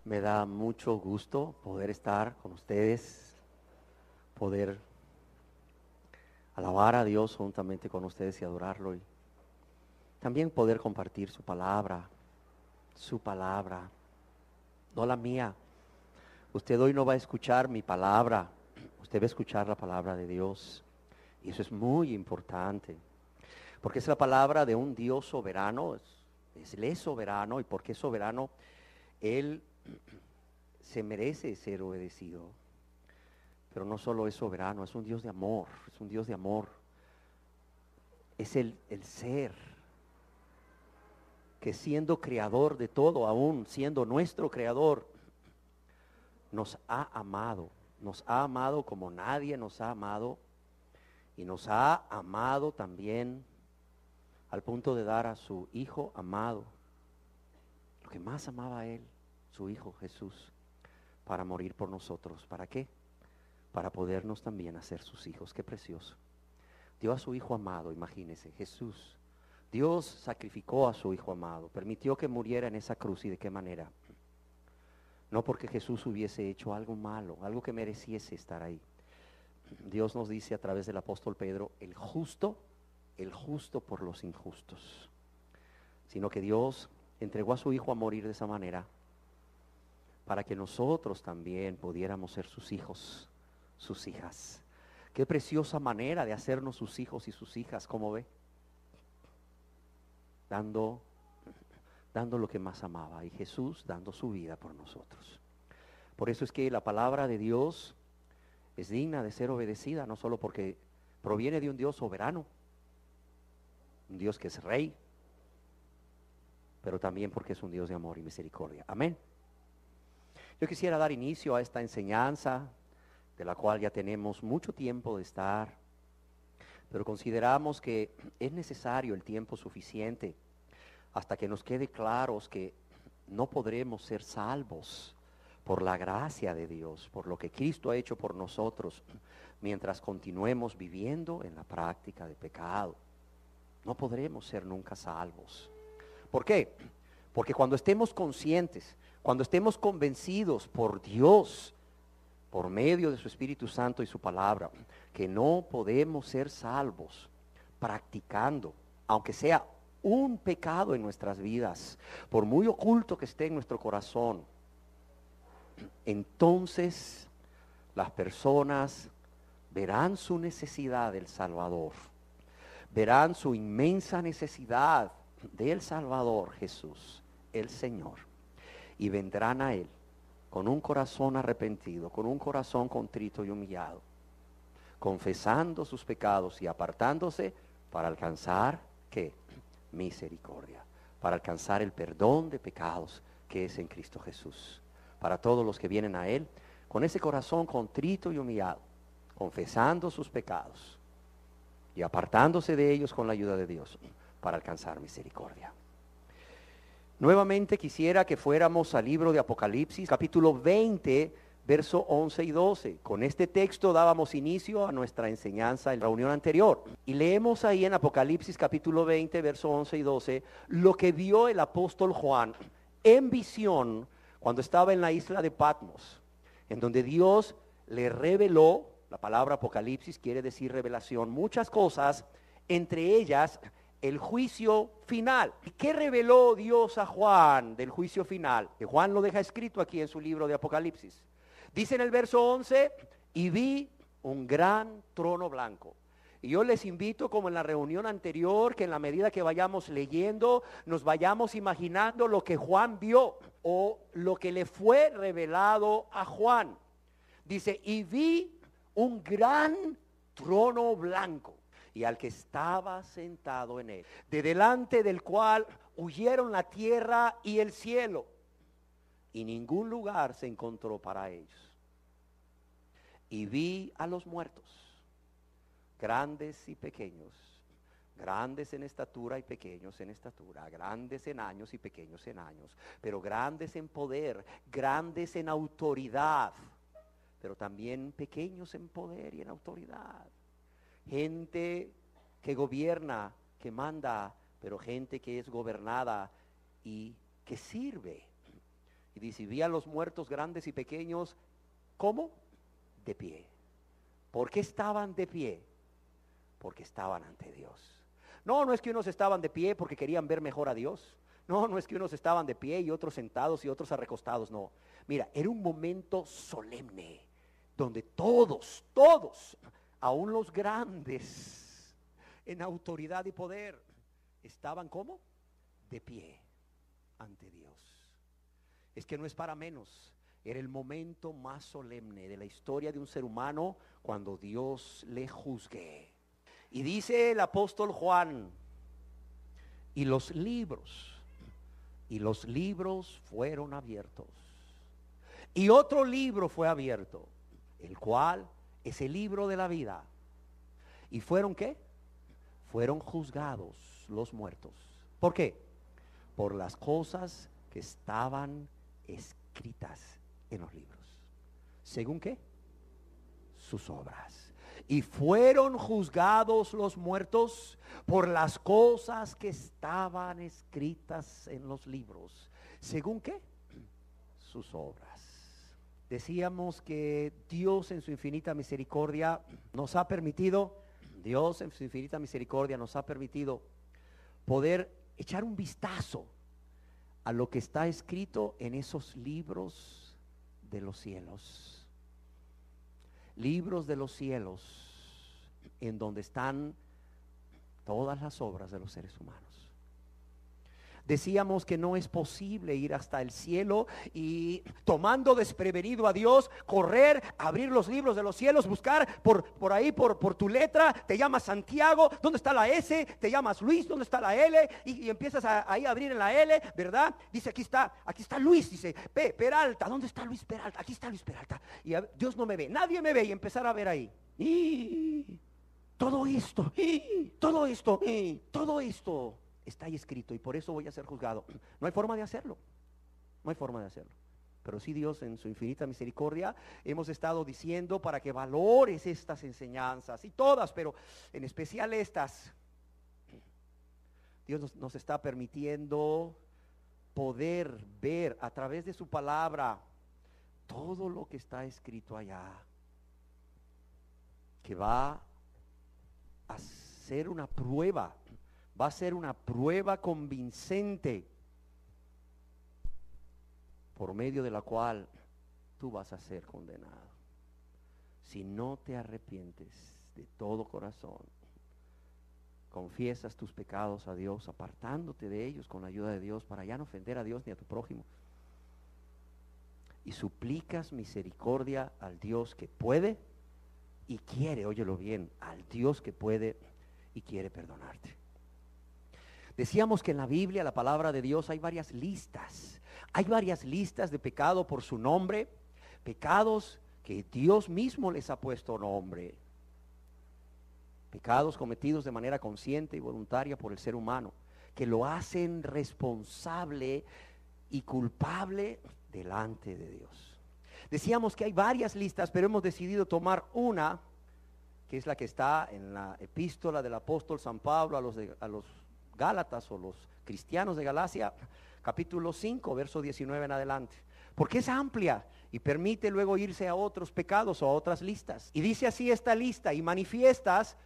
Me da mucho gusto poder estar con ustedes, poder alabar a Dios juntamente con ustedes y adorarlo. Y también poder compartir su palabra, no la mía. Usted hoy no va a escuchar mi palabra, usted va a escuchar la palabra de Dios. Y eso es muy importante, porque es la palabra de un Dios soberano, Él es soberano, y porque es soberano, Él se merece ser obedecido. Pero no solo es soberano, es un Dios de amor, es un Dios de amor. Es el ser que, siendo creador de todo, aún siendo nuestro creador, nos ha amado como nadie nos ha amado, y nos ha amado también al punto de dar a su Hijo amado, lo que más amaba a Él, su Hijo Jesús, para morir por nosotros. ¿Para qué? Para podernos también hacer sus hijos. Qué precioso. Dio a su Hijo amado, imagínense, Jesús. Dios sacrificó a su Hijo amado, permitió que muriera en esa cruz. ¿Y de qué manera? No porque Jesús hubiese hecho algo malo, algo que mereciese estar ahí. Dios nos dice a través del apóstol Pedro, el justo por los injustos. Sino que Dios entregó a su Hijo a morir de esa manera para que nosotros también pudiéramos ser sus hijos, sus hijas. Qué preciosa manera de hacernos sus hijos y sus hijas, ¿cómo ve? Dando lo que más amaba, y Jesús dando su vida por nosotros. Por eso es que la palabra de Dios es digna de ser obedecida, no solo porque proviene de un Dios soberano, un Dios que es rey, pero también porque es un Dios de amor y misericordia. Amén. Yo quisiera dar inicio a esta enseñanza, de la cual ya tenemos mucho tiempo de estar, pero consideramos que es necesario el tiempo suficiente hasta que nos quede claros que no podremos ser salvos por la gracia de Dios, por lo que Cristo ha hecho por nosotros, mientras continuemos viviendo en la práctica de pecado. No podremos ser nunca salvos. ¿Por qué? Porque cuando estemos conscientes, cuando estemos convencidos por Dios, por medio de su Espíritu Santo y su palabra, que no podemos ser salvos practicando, aunque sea un pecado en nuestras vidas, por muy oculto que esté en nuestro corazón, entonces las personas verán su necesidad del Salvador, verán su inmensa necesidad del Salvador Jesús, el Señor, y vendrán a Él con un corazón arrepentido, con un corazón contrito y humillado, confesando sus pecados y apartándose para alcanzar, ¿qué? Misericordia, para alcanzar el perdón de pecados que es en Cristo Jesús. Para todos los que vienen a Él con ese corazón contrito y humillado, confesando sus pecados y apartándose de ellos con la ayuda de Dios, para alcanzar misericordia. Nuevamente quisiera que fuéramos al libro de Apocalipsis, capítulo 20, verso 11 y 12. Con este texto dábamos inicio a nuestra enseñanza en la reunión anterior. Y leemos ahí en Apocalipsis capítulo 20, verso 11 y 12, lo que vio el apóstol Juan en visión cuando estaba en la isla de Patmos, en donde Dios le reveló, la palabra Apocalipsis quiere decir revelación, muchas cosas, entre ellas el juicio final. ¿Y qué reveló Dios a Juan del juicio final? Que Juan lo deja escrito aquí en su libro de Apocalipsis. Dice en el verso 11, y vi un gran trono blanco. Y yo les invito, como en la reunión anterior, que en la medida que vayamos leyendo, nos vayamos imaginando lo que Juan vio o lo que le fue revelado a Juan. Dice, y vi un gran trono blanco, y al que estaba sentado en él, de delante del cual huyeron la tierra y el cielo, y ningún lugar se encontró para ellos. Y vi a los muertos, grandes y pequeños, grandes en estatura y pequeños en estatura, grandes en años y pequeños en años, pero grandes en poder, grandes en autoridad, pero también pequeños en poder y en autoridad. Gente que gobierna, que manda, pero gente que es gobernada y que sirve. Y dice, vi a los muertos grandes y pequeños, ¿cómo? De pie. ¿Por qué estaban de pie? Porque estaban ante Dios. No, no es que unos estaban de pie porque querían ver mejor a Dios. No, no es que unos estaban de pie y otros sentados y otros arrecostados, no. Mira, era un momento solemne donde todos, aún los grandes en autoridad y poder, estaban ¿cómo? De pie ante Dios. Es que no es para menos. Era el momento más solemne de la historia de un ser humano cuando Dios le juzgue. Y dice el apóstol Juan, y los libros fueron abiertos. Y otro libro fue abierto, el cual es el libro de la vida. ¿Y fueron qué? Fueron juzgados los muertos. ¿Por qué? Por las cosas que estaban escritas en los libros. ¿Según qué? Sus obras. Y fueron juzgados los muertos por las cosas que estaban escritas en los libros. ¿Según qué? Sus obras. Decíamos que Dios en su infinita misericordia nos ha permitido, poder echar un vistazo a lo que está escrito en esos libros de los cielos. Libros de los cielos, en donde están todas las obras de los seres humanos. Decíamos que no es posible ir hasta el cielo y, tomando desprevenido a Dios, correr, abrir los libros de los cielos, buscar por ahí, por tu letra. Te llamas Santiago, ¿dónde está la S? Te llamas Luis, ¿dónde está la L? Y empiezas ahí a abrir en la L, ¿verdad? Dice, aquí está Luis, dice, Peralta, ¿dónde está Luis Peralta? Aquí está Luis Peralta. Y Dios no me ve, nadie me ve, y empezar a ver ahí. Y todo esto está ahí escrito, y por eso voy a ser juzgado. No hay forma de hacerlo. Pero sí, Dios en su infinita misericordia hemos estado diciendo para que valores estas enseñanzas, y todas, pero en especial estas. Dios nos está permitiendo poder ver a través de su palabra todo lo que está escrito allá, que va a ser una prueba. Va a ser una prueba convincente por medio de la cual tú vas a ser condenado. Si no te arrepientes de todo corazón, confiesas tus pecados a Dios, apartándote de ellos con la ayuda de Dios para ya no ofender a Dios ni a tu prójimo, y suplicas misericordia al Dios que puede y quiere, óyelo bien, al Dios que puede y quiere perdonarte. Decíamos que en la Biblia, la palabra de Dios, hay varias listas. Hay varias listas de pecado por su nombre, pecados que Dios mismo les ha puesto nombre. Pecados cometidos de manera consciente y voluntaria por el ser humano, que lo hacen responsable y culpable delante de Dios. Decíamos que hay varias listas, pero hemos decidido tomar una, que es la que está en la epístola del apóstol San Pablo a los Gálatas, o los cristianos de Galacia, capítulo 5, verso 19 en adelante, porque es amplia y permite luego irse a otros pecados o a otras listas. Y dice así esta lista: y manifiestas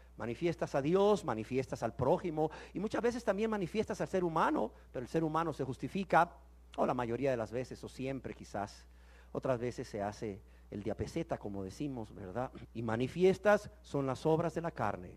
a Dios, manifiestas al prójimo, y muchas veces también manifiestas al ser humano, pero el ser humano se justifica, o la mayoría de las veces, o siempre quizás, otras veces se hace el diapeseta, como decimos, ¿verdad? Y manifiestas son las obras de la carne,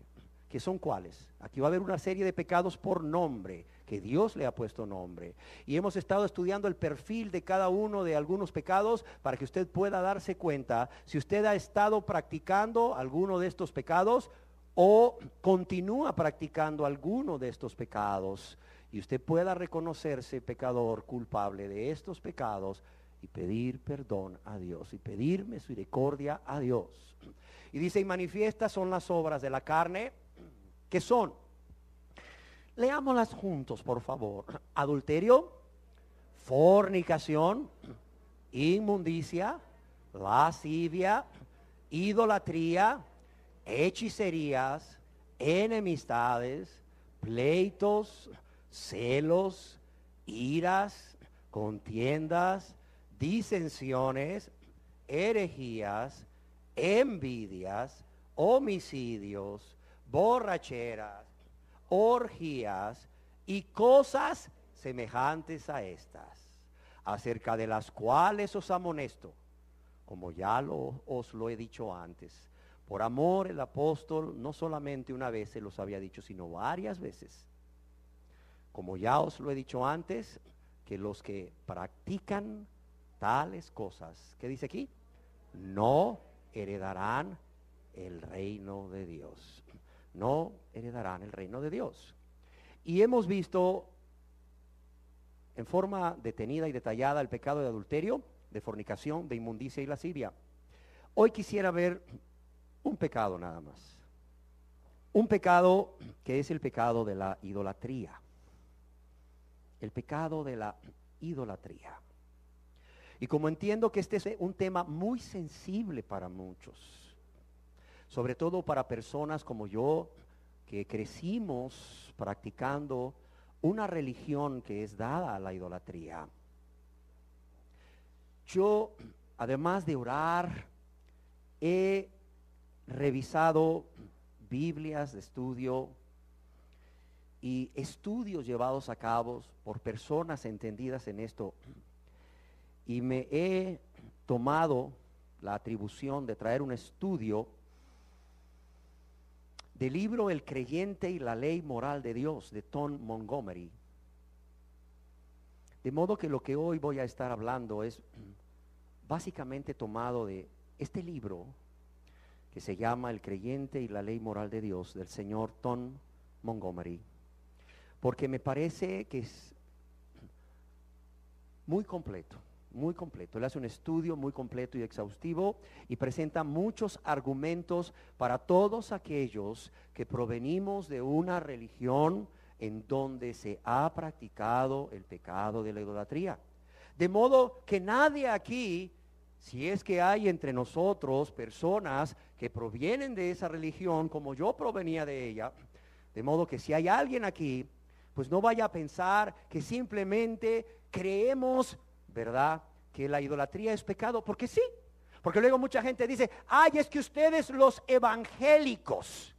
que son ¿cuáles? Aquí va a haber una serie de pecados por nombre, que Dios le ha puesto nombre, y hemos estado estudiando el perfil de cada uno de algunos pecados para que usted pueda darse cuenta si usted ha estado practicando alguno de estos pecados o continúa practicando alguno de estos pecados, y usted pueda reconocerse pecador culpable de estos pecados y pedir perdón a Dios y pedir misericordia a Dios. Y dice, y manifiestas son las obras de la carne, que son, leámoslas juntos por favor: adulterio, fornicación, inmundicia, lascivia, idolatría, hechicerías, enemistades, pleitos, celos, iras, contiendas, disensiones, herejías, envidias, homicidios, borracheras, orgías y cosas semejantes a estas, acerca de las cuales os amonesto, como ya os lo he dicho antes. Por amor el apóstol no solamente una vez se los había dicho, sino varias veces. Como ya os lo he dicho antes, que los que practican tales cosas, ¿qué dice aquí? No heredarán el reino de Dios. No heredarán el reino de Dios. Y hemos visto en forma detenida y detallada el pecado de adulterio, de fornicación, de inmundicia y lascivia. Hoy quisiera ver un pecado nada más. Un pecado que es el pecado de la idolatría. El pecado de la idolatría. Y como entiendo que este es un tema muy sensible para muchos, sobre todo para personas como yo, que crecimos practicando una religión que es dada a la idolatría. Yo, además de orar, he revisado Biblias de estudio y estudios llevados a cabo por personas entendidas en esto, y me he tomado la atribución de traer un estudio del libro El creyente y la ley moral de Dios, de Tom Montgomery. De modo que lo que hoy voy a estar hablando es básicamente tomado de este libro que se llama El creyente y la ley moral de Dios, del señor Tom Montgomery, porque me parece que es muy completo. Muy completo. Él hace un estudio muy completo y exhaustivo y presenta muchos argumentos para todos aquellos que provenimos de una religión en donde se ha practicado el pecado de la idolatría. De modo que nadie aquí, si es que hay entre nosotros personas que provienen de esa religión como yo provenía de ella, de modo que si hay alguien aquí, pues no vaya a pensar que simplemente creemos, ¿verdad?, que la idolatría es pecado, porque sí, porque luego mucha gente dice, ay, es que ustedes los evangélicos.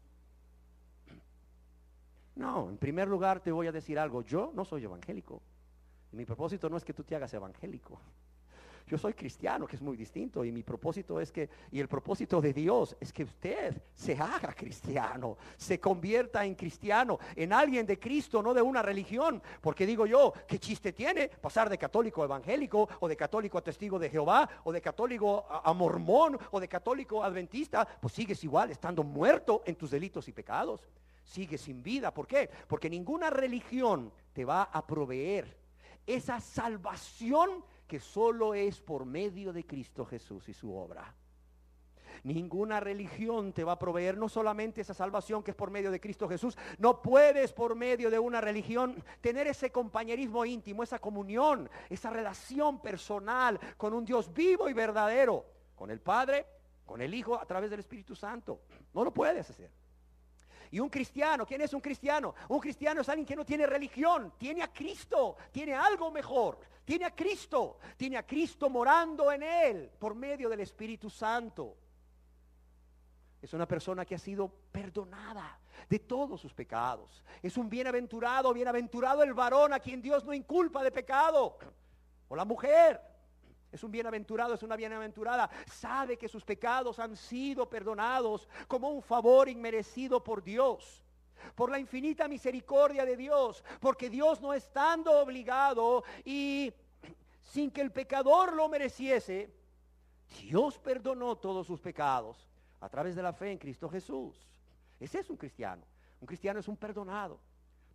No, en primer lugar te voy a decir algo, yo no soy evangélico, y mi propósito no es que tú te hagas evangélico. Yo soy cristiano, que es muy distinto, y mi propósito es que, y el propósito de Dios es que usted se haga cristiano, se convierta en cristiano, en alguien de Cristo, no de una religión. Porque digo yo, ¿qué chiste tiene pasar de católico a evangélico, o de católico a testigo de Jehová, o de católico a mormón, o de católico a adventista? Pues sigues igual, estando muerto en tus delitos y pecados. Sigues sin vida. ¿Por qué? Porque ninguna religión te va a proveer esa salvación que solo es por medio de Cristo Jesús y su obra. Ninguna religión te va a proveer no solamente esa salvación que es por medio de Cristo Jesús. No puedes por medio de una religión tener ese compañerismo íntimo, esa comunión, esa relación personal con un Dios vivo y verdadero, con el Padre, con el Hijo, a través del Espíritu Santo. No lo puedes hacer. Y un cristiano, ¿quién es un cristiano? Un cristiano es alguien que no tiene religión, tiene a Cristo, tiene algo mejor, tiene a Cristo morando en él por medio del Espíritu Santo. Es una persona que ha sido perdonada de todos sus pecados. Es un bienaventurado el varón a quien Dios no inculpa de pecado. O la mujer. Es un bienaventurado, es una bienaventurada. Sabe que sus pecados han sido perdonados como un favor inmerecido por Dios, por la infinita misericordia de Dios, porque Dios, no estando obligado y sin que el pecador lo mereciese, Dios perdonó todos sus pecados a través de la fe en Cristo Jesús. Ese es un cristiano. Un cristiano es un perdonado.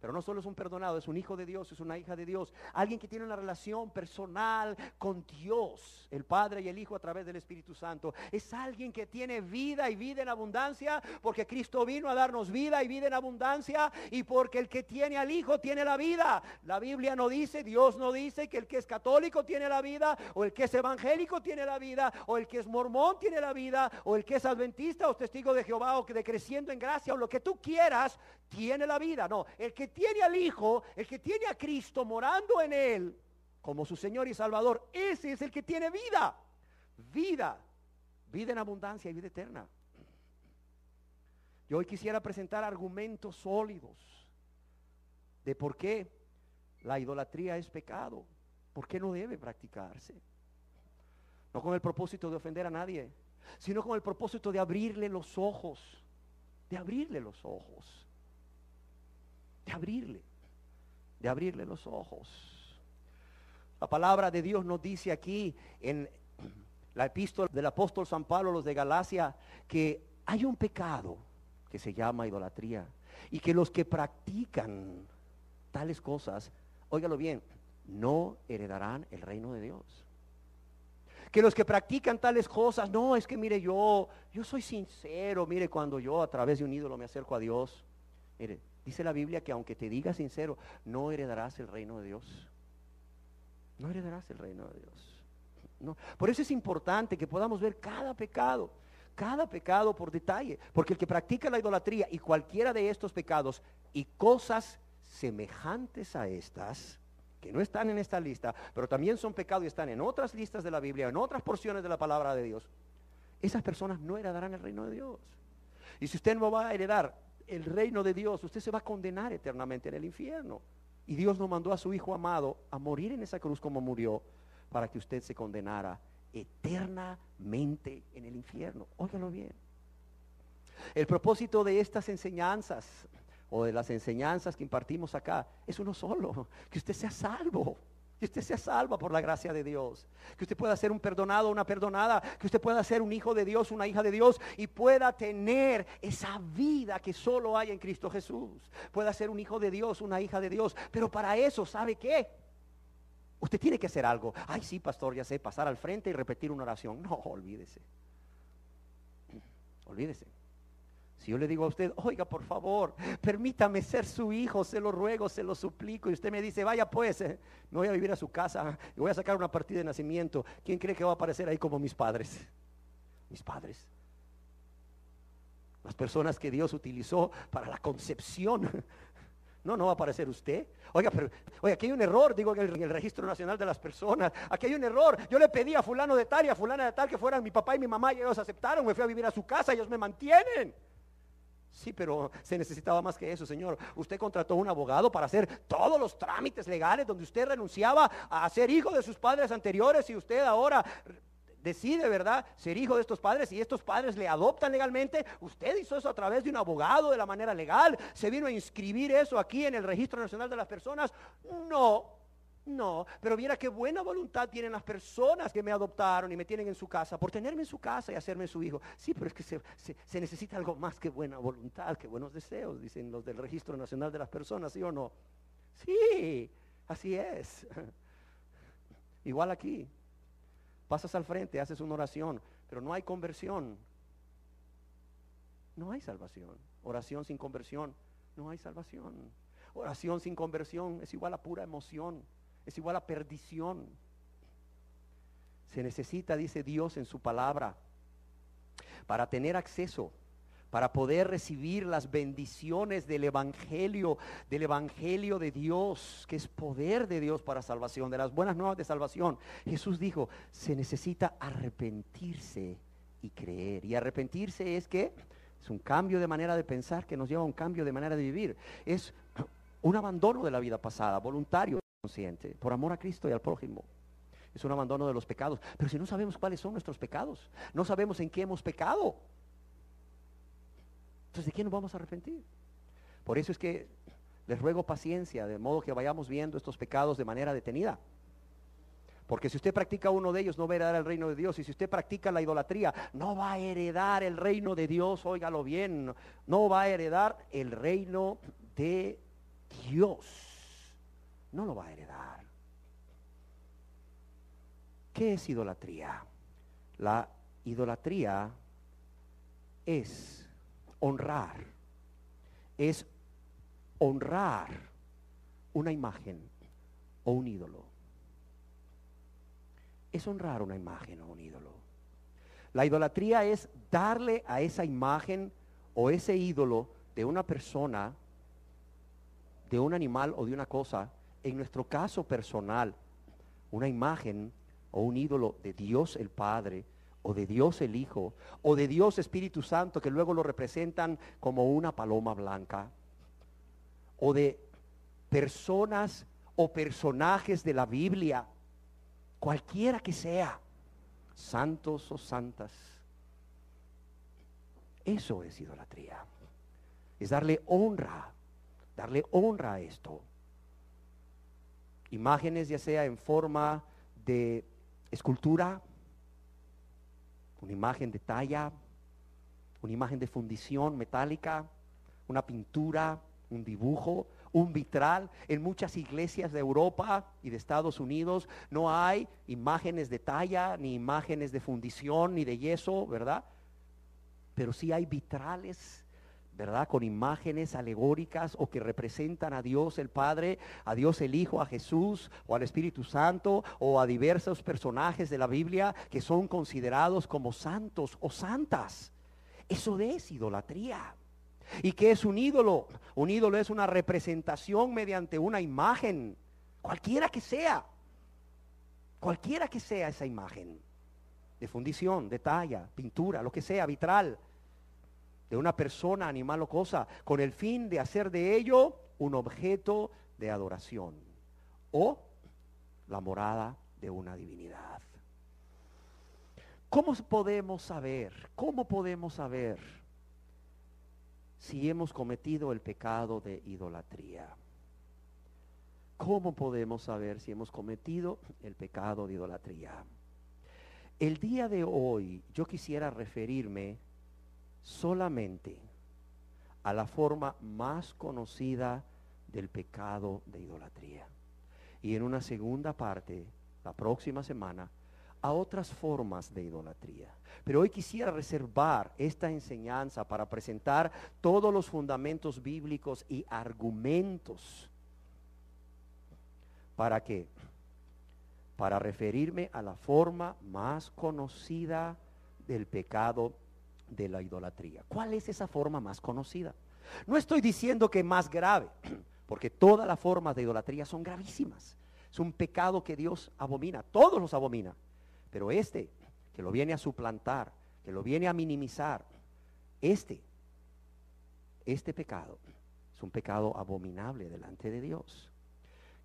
Pero no solo es un perdonado, es un hijo de Dios, es una hija de Dios. Alguien que tiene una relación personal con Dios, el Padre y el Hijo a través del Espíritu Santo. Es alguien que tiene vida y vida en abundancia, porque Cristo vino a darnos vida y vida en abundancia, y porque el que tiene al Hijo tiene la vida. La Biblia no dice, Dios no dice que el que es católico tiene la vida, o el que es evangélico tiene la vida, o el que es mormón tiene la vida, o el que es adventista o testigo de Jehová o que de creciendo en gracia o lo que tú quieras, tiene la vida. No, el que tiene al Hijo, el que tiene a Cristo morando en él, como su Señor y Salvador, ese es el que tiene vida. Vida en abundancia y vida eterna. Yo hoy quisiera presentar argumentos sólidos de por qué la idolatría es pecado, por qué no debe practicarse. No con el propósito de ofender a nadie, sino con el propósito de abrirle los ojos, de abrirle los ojos, de abrirle los ojos. La palabra de Dios nos dice aquí en la epístola del apóstol San Pablo a los de Galacia que hay un pecado que se llama idolatría y que los que practican tales cosas, óigalo bien, no heredarán el reino de Dios. Que los que practican tales cosas, no, es que mire, yo soy sincero, mire, cuando yo a través de un ídolo me acerco a Dios, mire, dice la Biblia que aunque te digas sincero, no heredarás el reino de Dios. No heredarás el reino de Dios. No. Por eso es importante que podamos ver cada pecado por detalle, porque el que practica la idolatría y cualquiera de estos pecados y cosas semejantes a estas, que no están en esta lista, pero también son pecados y están en otras listas de la Biblia, en otras porciones de la palabra de Dios, esas personas no heredarán el reino de Dios. Y si usted no va a heredar el reino de Dios, usted se va a condenar eternamente en el infierno. Y Dios no mandó a su Hijo amado a morir en esa cruz como murió, para que usted se condenara eternamente en el infierno. Óigalo bien. El propósito de estas enseñanzas o de las enseñanzas que impartimos acá es uno solo: que usted sea salvo, que usted sea salva por la gracia de Dios, que usted pueda ser un perdonado, una perdonada, que usted pueda ser un hijo de Dios, una hija de Dios y pueda tener esa vida que solo hay en Cristo Jesús. Pueda ser un hijo de Dios, una hija de Dios, pero para eso, ¿sabe qué? Usted tiene que hacer algo. Ay, sí, pastor, ya sé, pasar al frente y repetir una oración. No, olvídese. Olvídese. Si yo le digo a usted, oiga, por favor, permítame ser su hijo, se lo ruego, se lo suplico, y usted me dice, vaya pues, me voy a vivir a su casa y voy a sacar una partida de nacimiento, ¿quién cree que va a aparecer ahí como mis padres? Mis padres. Las personas que Dios utilizó para la concepción. No va a aparecer usted. Oiga, aquí hay un error, digo, en el Registro Nacional de las Personas. Aquí hay un error. Yo le pedí a fulano de tal y a fulana de tal que fueran mi papá y mi mamá y ellos aceptaron. Me fui a vivir a su casa, ellos me mantienen. Sí, pero se necesitaba más que eso, señor. Usted contrató un abogado para hacer todos los trámites legales donde usted renunciaba a ser hijo de sus padres anteriores y usted ahora decide, ¿verdad?, ser hijo de estos padres y estos padres le adoptan legalmente. Usted hizo eso a través de un abogado de la manera legal. ¿Se vino a inscribir eso aquí en el Registro Nacional de las Personas? No, pero viera qué buena voluntad tienen las personas que me adoptaron y me tienen en su casa por tenerme en su casa y hacerme su hijo. Sí, pero es que se necesita algo más que buena voluntad, que buenos deseos, dicen los del Registro Nacional de las Personas, ¿sí o no? Sí, así es. Igual aquí. Pasas al frente, haces una oración, pero no hay conversión. No hay salvación. Oración sin conversión, no hay salvación. Oración sin conversión es igual a pura emoción, es igual a perdición. Se necesita, dice Dios en su palabra, para tener acceso, para poder recibir las bendiciones del Evangelio de Dios, que es poder de Dios para salvación, de las buenas nuevas de salvación. Jesús dijo, se necesita arrepentirse y creer. Y arrepentirse es que es un cambio de manera de pensar que nos lleva a un cambio de manera de vivir. Es un abandono de la vida pasada, voluntario, consciente, por amor a Cristo y al prójimo. Es un abandono de los pecados. Pero si no sabemos cuáles son nuestros pecados, no sabemos en qué hemos pecado, entonces, ¿de qué nos vamos a arrepentir? Por eso es que les ruego paciencia, de modo que vayamos viendo estos pecados de manera detenida. Porque si usted practica uno de ellos, no va a heredar el reino de Dios. Y si usted practica la idolatría, no va a heredar el reino de Dios. Óigalo bien, no va a heredar el reino de Dios. No lo va a heredar. ¿Qué es idolatría? La idolatría es honrar una imagen o un ídolo. Es honrar una imagen o un ídolo. La idolatría es darle a esa imagen o ese ídolo de una persona, de un animal o de una cosa, en nuestro caso personal, una imagen o un ídolo de Dios el Padre, o de Dios el Hijo, o de Dios Espíritu Santo, que luego lo representan como una paloma blanca, o de personas o personajes de la Biblia, cualquiera que sea, santos o santas. Eso es idolatría. Es darle honra a esto. Imágenes ya sea en forma de escultura, una imagen de talla, una imagen de fundición metálica, una pintura, un dibujo, un vitral. En muchas iglesias de Europa y de Estados Unidos no hay imágenes de talla, ni imágenes de fundición, ni de yeso, ¿verdad? Pero sí hay vitrales, ¿verdad? Con imágenes alegóricas o que representan a Dios el Padre, a Dios el Hijo, a Jesús o al Espíritu Santo o a diversos personajes de la Biblia que son considerados como santos o santas. Eso es idolatría. ¿Y qué es un ídolo? Un ídolo es una representación mediante una imagen, cualquiera que sea esa imagen, de fundición, de talla, pintura, lo que sea, vitral, de una persona, animal o cosa, con el fin de hacer de ello un objeto de adoración o la morada de una divinidad. ¿Cómo podemos saber si hemos cometido el pecado de idolatría? ¿Cómo podemos saber si hemos cometido el pecado de idolatría? El día de hoy yo quisiera referirme solamente a la forma más conocida del pecado de idolatría. Y en una segunda parte, la próxima semana, a otras formas de idolatría. Pero hoy quisiera reservar esta enseñanza para presentar todos los fundamentos bíblicos y argumentos. ¿Para qué? Para referirme a la forma más conocida del pecado de la idolatría. ¿Cuál es esa forma más conocida? No estoy diciendo que más grave, porque todas las formas de idolatría son gravísimas. Es un pecado que Dios abomina, todos los abomina. Pero que lo viene a suplantar, que lo viene a minimizar, este pecado es un pecado abominable delante de Dios.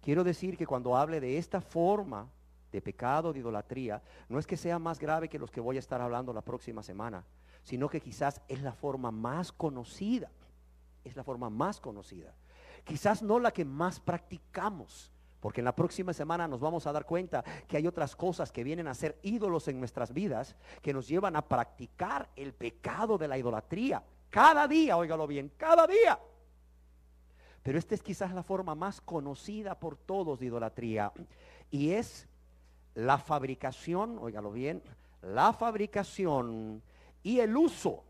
Quiero decir que cuando hable de esta forma de pecado de idolatría, no es que sea más grave que los que voy a estar hablando la próxima semana, sino que quizás es la forma más conocida, quizás no la que más practicamos, porque en la próxima semana nos vamos a dar cuenta que hay otras cosas que vienen a ser ídolos en nuestras vidas, que nos llevan a practicar el pecado de la idolatría, cada día, óigalo bien, cada día. Pero esta es quizás la forma más conocida por todos de idolatría, y es la fabricación, óigalo bien, la fabricación y el uso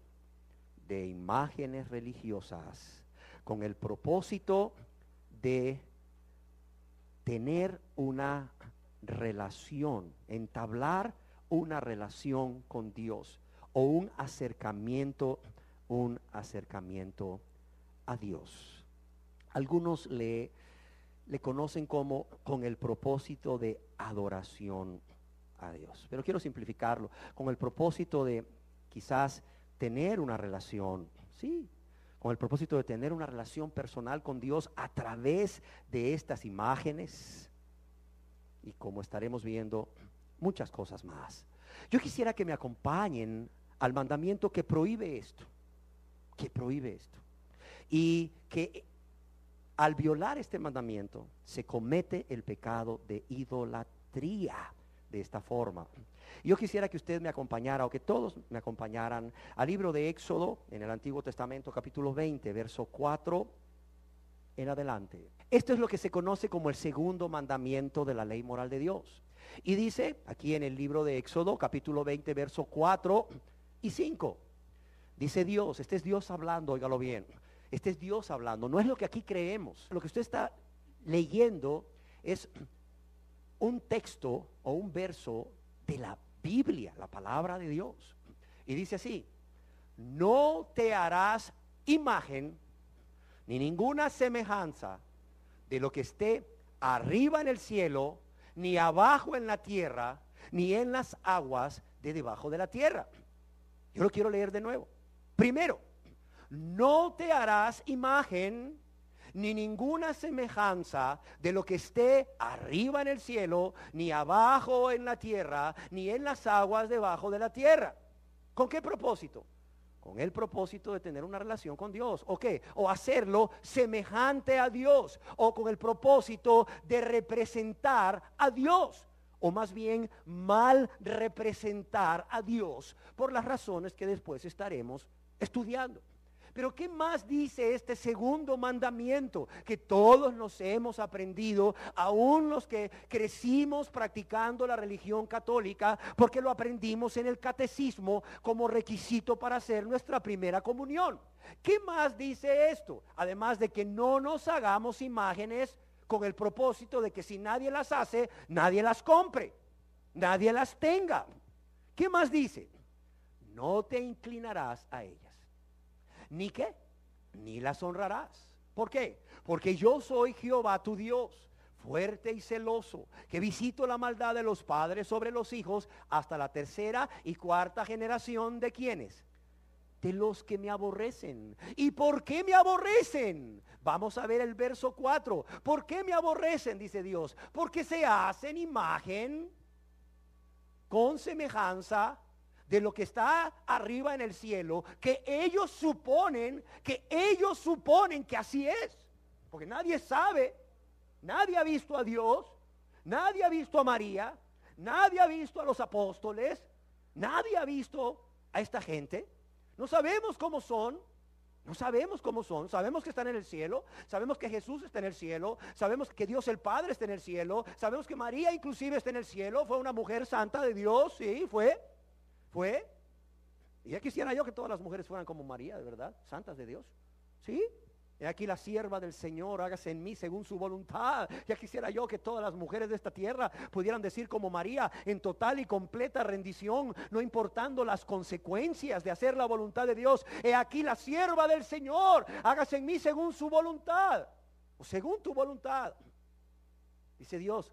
de imágenes religiosas con el propósito de tener una relación, entablar una relación con Dios o un acercamiento a Dios. Algunos le conocen como con el propósito de adoración a Dios, pero quiero simplificarlo, con el propósito de quizás tener una relación, sí, con el propósito de tener una relación personal con Dios a través de estas imágenes y, como estaremos viendo, muchas cosas más. Yo quisiera que me acompañen al mandamiento que prohíbe esto, y que al violar este mandamiento se comete el pecado de idolatría de esta forma. Yo quisiera que usted me acompañara, o que todos me acompañaran, al libro de Éxodo, en el Antiguo Testamento, capítulo 20, verso 4 en adelante. Esto es lo que se conoce como el segundo mandamiento de la ley moral de Dios. Y dice, aquí en el libro de Éxodo, capítulo 20, verso 4 y 5, dice Dios, este es Dios hablando, óigalo bien, este es Dios hablando, no es lo que aquí creemos. Lo que usted está leyendo es un texto o un verso de la Biblia, la palabra de Dios. Y dice así: no te harás imagen ni ninguna semejanza de lo que esté arriba en el cielo, ni abajo en la tierra, ni en las aguas de debajo de la tierra. Yo lo quiero leer de nuevo. Primero, no te harás imagen ni ninguna semejanza de lo que esté arriba en el cielo, ni abajo en la tierra, ni en las aguas debajo de la tierra. ¿Con qué propósito? Con el propósito de tener una relación con Dios. ¿O qué? O hacerlo semejante a Dios. O con el propósito de representar a Dios. O más bien mal representar a Dios por las razones que después estaremos estudiando. Pero ¿qué más dice este segundo mandamiento que todos nos hemos aprendido, aún los que crecimos practicando la religión católica, porque lo aprendimos en el catecismo como requisito para hacer nuestra primera comunión? ¿Qué más dice esto? Además de que no nos hagamos imágenes con el propósito de que si nadie las hace, nadie las compre, nadie las tenga. ¿Qué más dice? No te inclinarás a ellas. ¿Ni qué? Ni las honrarás. ¿Por qué? Porque yo soy Jehová tu Dios, fuerte y celoso, que visito la maldad de los padres sobre los hijos hasta la tercera y cuarta generación de ¿quiénes? De los que me aborrecen. ¿Y por qué me aborrecen? Vamos a ver el verso 4. ¿Por qué me aborrecen? Dice Dios. Porque se hacen imagen con semejanza de lo que está arriba en el cielo, que ellos suponen que así es, porque nadie sabe, nadie ha visto a Dios, nadie ha visto a María, nadie ha visto a los apóstoles, nadie ha visto a esta gente, no sabemos cómo son, sabemos que están en el cielo, sabemos que Jesús está en el cielo, sabemos que Dios el Padre está en el cielo, sabemos que María inclusive está en el cielo, fue una mujer santa de Dios, sí, fue. Y ya quisiera yo que todas las mujeres fueran como María, de verdad, santas de Dios. ¿Sí? Y aquí la sierva del Señor, hágase en mí según su voluntad. Ya quisiera yo que todas las mujeres de esta tierra pudieran decir como María, en total y completa rendición, no importando las consecuencias de hacer la voluntad de Dios. He aquí la sierva del Señor, hágase en mí según su voluntad. O según tu voluntad. Dice Dios,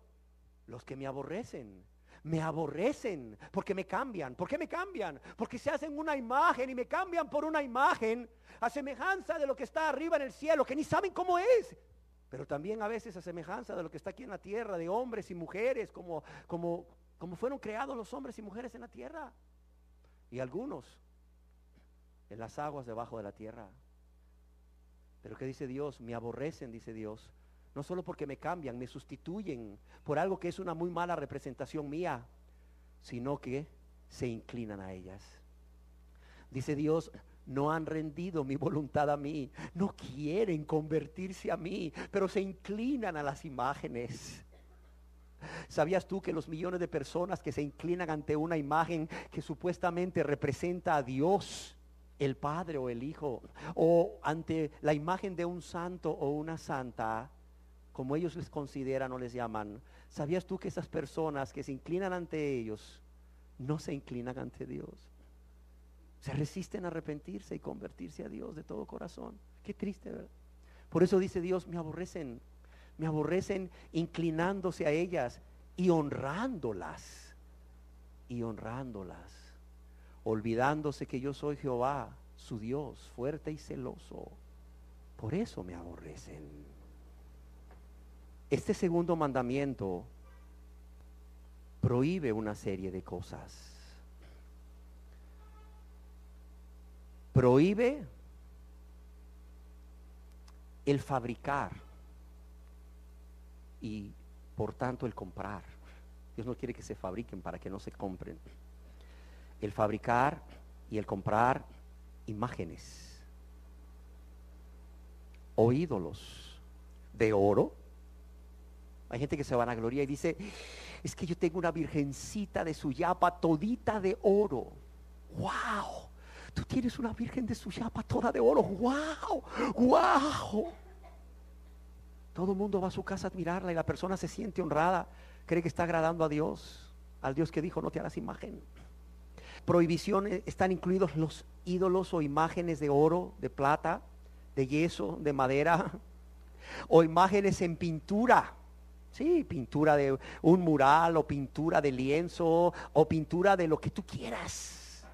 los que me aborrecen porque me cambian. ¿Por qué me cambian? Porque se hacen una imagen y me cambian por una imagen a semejanza de lo que está arriba en el cielo, que ni saben cómo es. Pero también a veces a semejanza de lo que está aquí en la tierra, de hombres y mujeres, como fueron creados los hombres y mujeres en la tierra. Y algunos en las aguas debajo de la tierra. Pero ¿qué dice Dios? Me aborrecen, dice Dios. No solo porque me cambian, me sustituyen por algo que es una muy mala representación mía, sino que se inclinan a ellas. Dice Dios, no han rendido mi voluntad a mí, no quieren convertirse a mí, pero se inclinan a las imágenes. ¿Sabías tú que los millones de personas que se inclinan ante una imagen que supuestamente representa a Dios, el Padre o el Hijo, o ante la imagen de un santo o una santa, como ellos les consideran o les llaman, ¿sabías tú que esas personas que se inclinan ante ellos no se inclinan ante Dios? Se resisten a arrepentirse y convertirse a Dios de todo corazón. Qué triste, ¿verdad? Por eso dice Dios, me aborrecen inclinándose a ellas y honrándolas, olvidándose que yo soy Jehová, su Dios, fuerte y celoso. Por eso me aborrecen. Este segundo mandamiento prohíbe una serie de cosas. Prohíbe el fabricar y por tanto el comprar. Dios no quiere que se fabriquen para que no se compren. El fabricar y el comprar imágenes o ídolos de oro. Hay gente que se vanagloria y dice, es que yo tengo una virgencita de Suyapa todita de oro. ¡Wow! Tú tienes una virgen de Suyapa toda de oro. ¡Wow! ¡Wow! Todo el mundo va a su casa a admirarla y la persona se siente honrada, cree que está agradando a Dios, al Dios que dijo, no te harás imagen. Prohibiciones, están incluidos los ídolos o imágenes de oro, de plata, de yeso, de madera, o imágenes en pintura. Sí, pintura de un mural o pintura de lienzo o pintura de lo que tú quieras.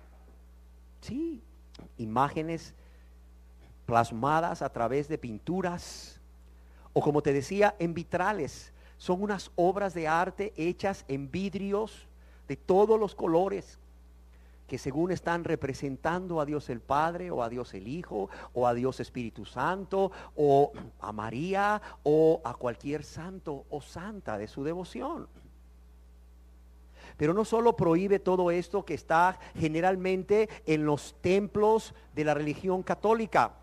Sí, imágenes plasmadas a través de pinturas o, como te decía, en vitrales. Son unas obras de arte hechas en vidrios de todos los colores, que según están representando a Dios el Padre, o a Dios el Hijo, o a Dios Espíritu Santo, o a María, o a cualquier santo o santa de su devoción. Pero no solo prohíbe todo esto que está generalmente en los templos de la religión católica.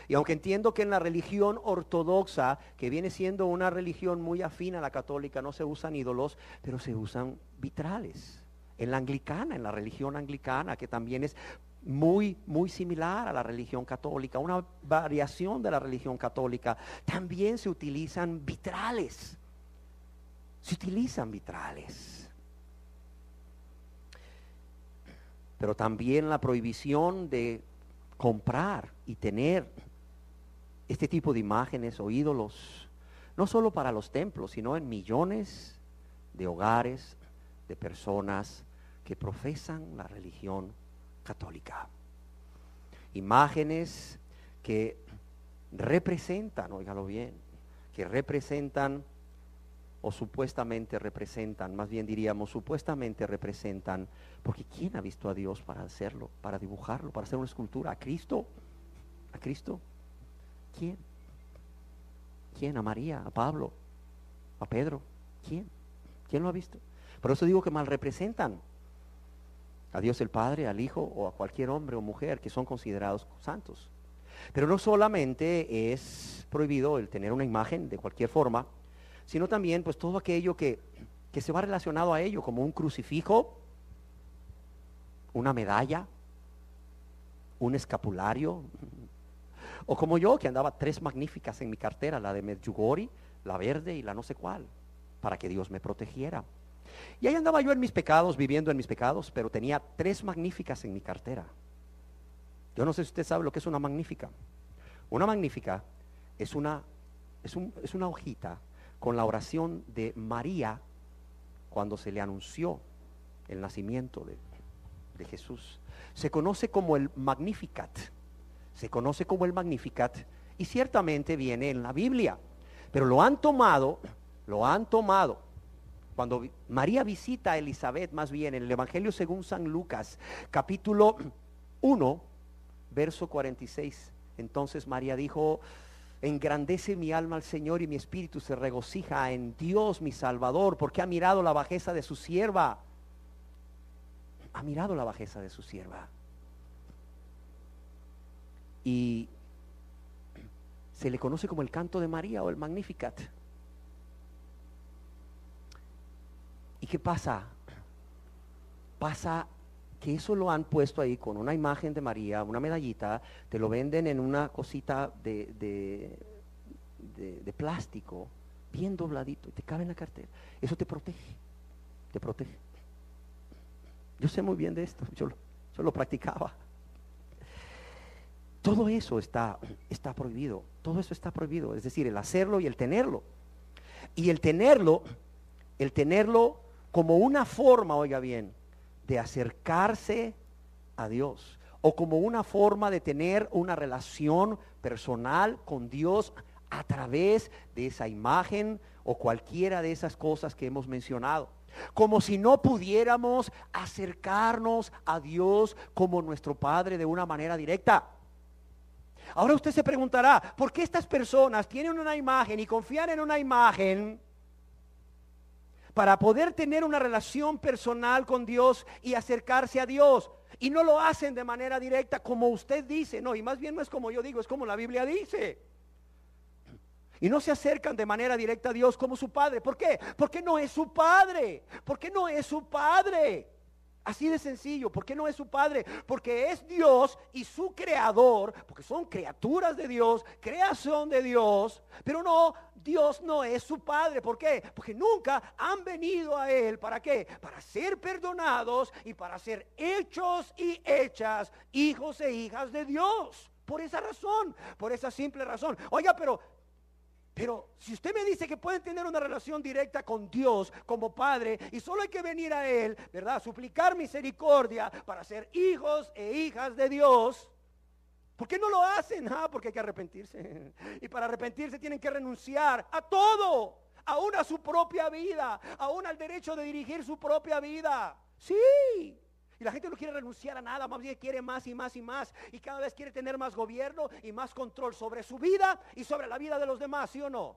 Y aunque entiendo que en la religión ortodoxa, que viene siendo una religión muy afín a la católica, no se usan ídolos, pero se usan vitrales. En la anglicana, en la religión anglicana, que también es muy similar a la religión católica, una variación de la religión católica, también se utilizan vitrales. Se utilizan vitrales. Pero también la prohibición de comprar y tener este tipo de imágenes o ídolos, no solo para los templos, sino en millones de hogares de personas que profesan la religión católica. Imágenes que representan, óigalo bien, que representan o supuestamente representan, más bien diríamos supuestamente representan, porque ¿quién ha visto a Dios para hacerlo, para dibujarlo, para hacer una escultura? ¿A Cristo? ¿A Cristo? ¿Quién? ¿Quién? ¿A María? ¿A Pablo? ¿A Pedro? ¿Quién? ¿Quién lo ha visto? Por eso digo que mal representan a Dios el Padre, al Hijo o a cualquier hombre o mujer que son considerados santos. Pero no solamente es prohibido el tener una imagen de cualquier forma, sino también pues todo aquello que se va relacionado a ello, como un crucifijo, una medalla, un escapulario, o como yo, que andaba 3 magníficas en mi cartera, la de Medjugorje, la verde y la no sé cuál, para que Dios me protegiera. Y ahí andaba yo en mis pecados, viviendo en mis pecados, pero tenía 3 magníficas en mi cartera. Yo no sé si usted sabe lo que es una magnífica. Una magnífica es una hojita con la oración de María cuando se le anunció el nacimiento de Jesús. Se conoce como el Magnificat. Se conoce como el Magnificat y ciertamente viene en la Biblia. Pero lo han tomado. Cuando María visita a Elizabeth, más bien en el Evangelio según San Lucas, capítulo 1, verso 46. Entonces María dijo: engrandece mi alma al Señor y mi espíritu se regocija en Dios mi Salvador, porque ha mirado la bajeza de su sierva. Ha mirado la bajeza de su sierva. Y se le conoce como el canto de María o el Magnificat. ¿Y qué pasa? Pasa que eso lo han puesto ahí con una imagen de María, una medallita, te lo venden en una cosita de plástico, bien dobladito, y te cabe en la cartera. Eso te protege, te protege. Yo sé muy bien de esto, yo lo practicaba. Todo eso está prohibido, todo eso está prohibido, es decir, el hacerlo y el tenerlo. Y el tenerlo como una forma, oiga bien, de acercarse a Dios, o como una forma de tener una relación personal con Dios a través de esa imagen o cualquiera de esas cosas que hemos mencionado. Como si no pudiéramos acercarnos a Dios como nuestro Padre de una manera directa. Ahora usted se preguntará, ¿por qué estas personas tienen una imagen y confían en una imagen para poder tener una relación personal con Dios y acercarse a Dios? Y no lo hacen de manera directa como usted dice, no, y más bien no es como yo digo, es como la Biblia dice. Y no se acercan de manera directa a Dios como su Padre. ¿Por qué? Porque no es su Padre. ¿Por qué no es su Padre? Así de sencillo. ¿Por qué no es su Padre? Porque es Dios y su creador, porque son criaturas de Dios, creación de Dios, pero no, Dios no es su Padre. ¿Por qué? Porque nunca han venido a Él. ¿Para qué? Para ser perdonados y para ser hechos y hechas hijos e hijas de Dios. Por esa razón, por esa simple razón. Oiga, pero Pero si usted me dice que pueden tener una relación directa con Dios como Padre y solo hay que venir a Él, ¿verdad? Suplicar misericordia para ser hijos e hijas de Dios. ¿Por qué no lo hacen? Porque hay que arrepentirse. Y para arrepentirse tienen que renunciar a todo, aún a su propia vida, aún al derecho de dirigir su propia vida. Sí. Y la gente no quiere renunciar a nada, más bien quiere más y más y más. Y cada vez quiere tener más gobierno y más control sobre su vida y sobre la vida de los demás, ¿sí o no?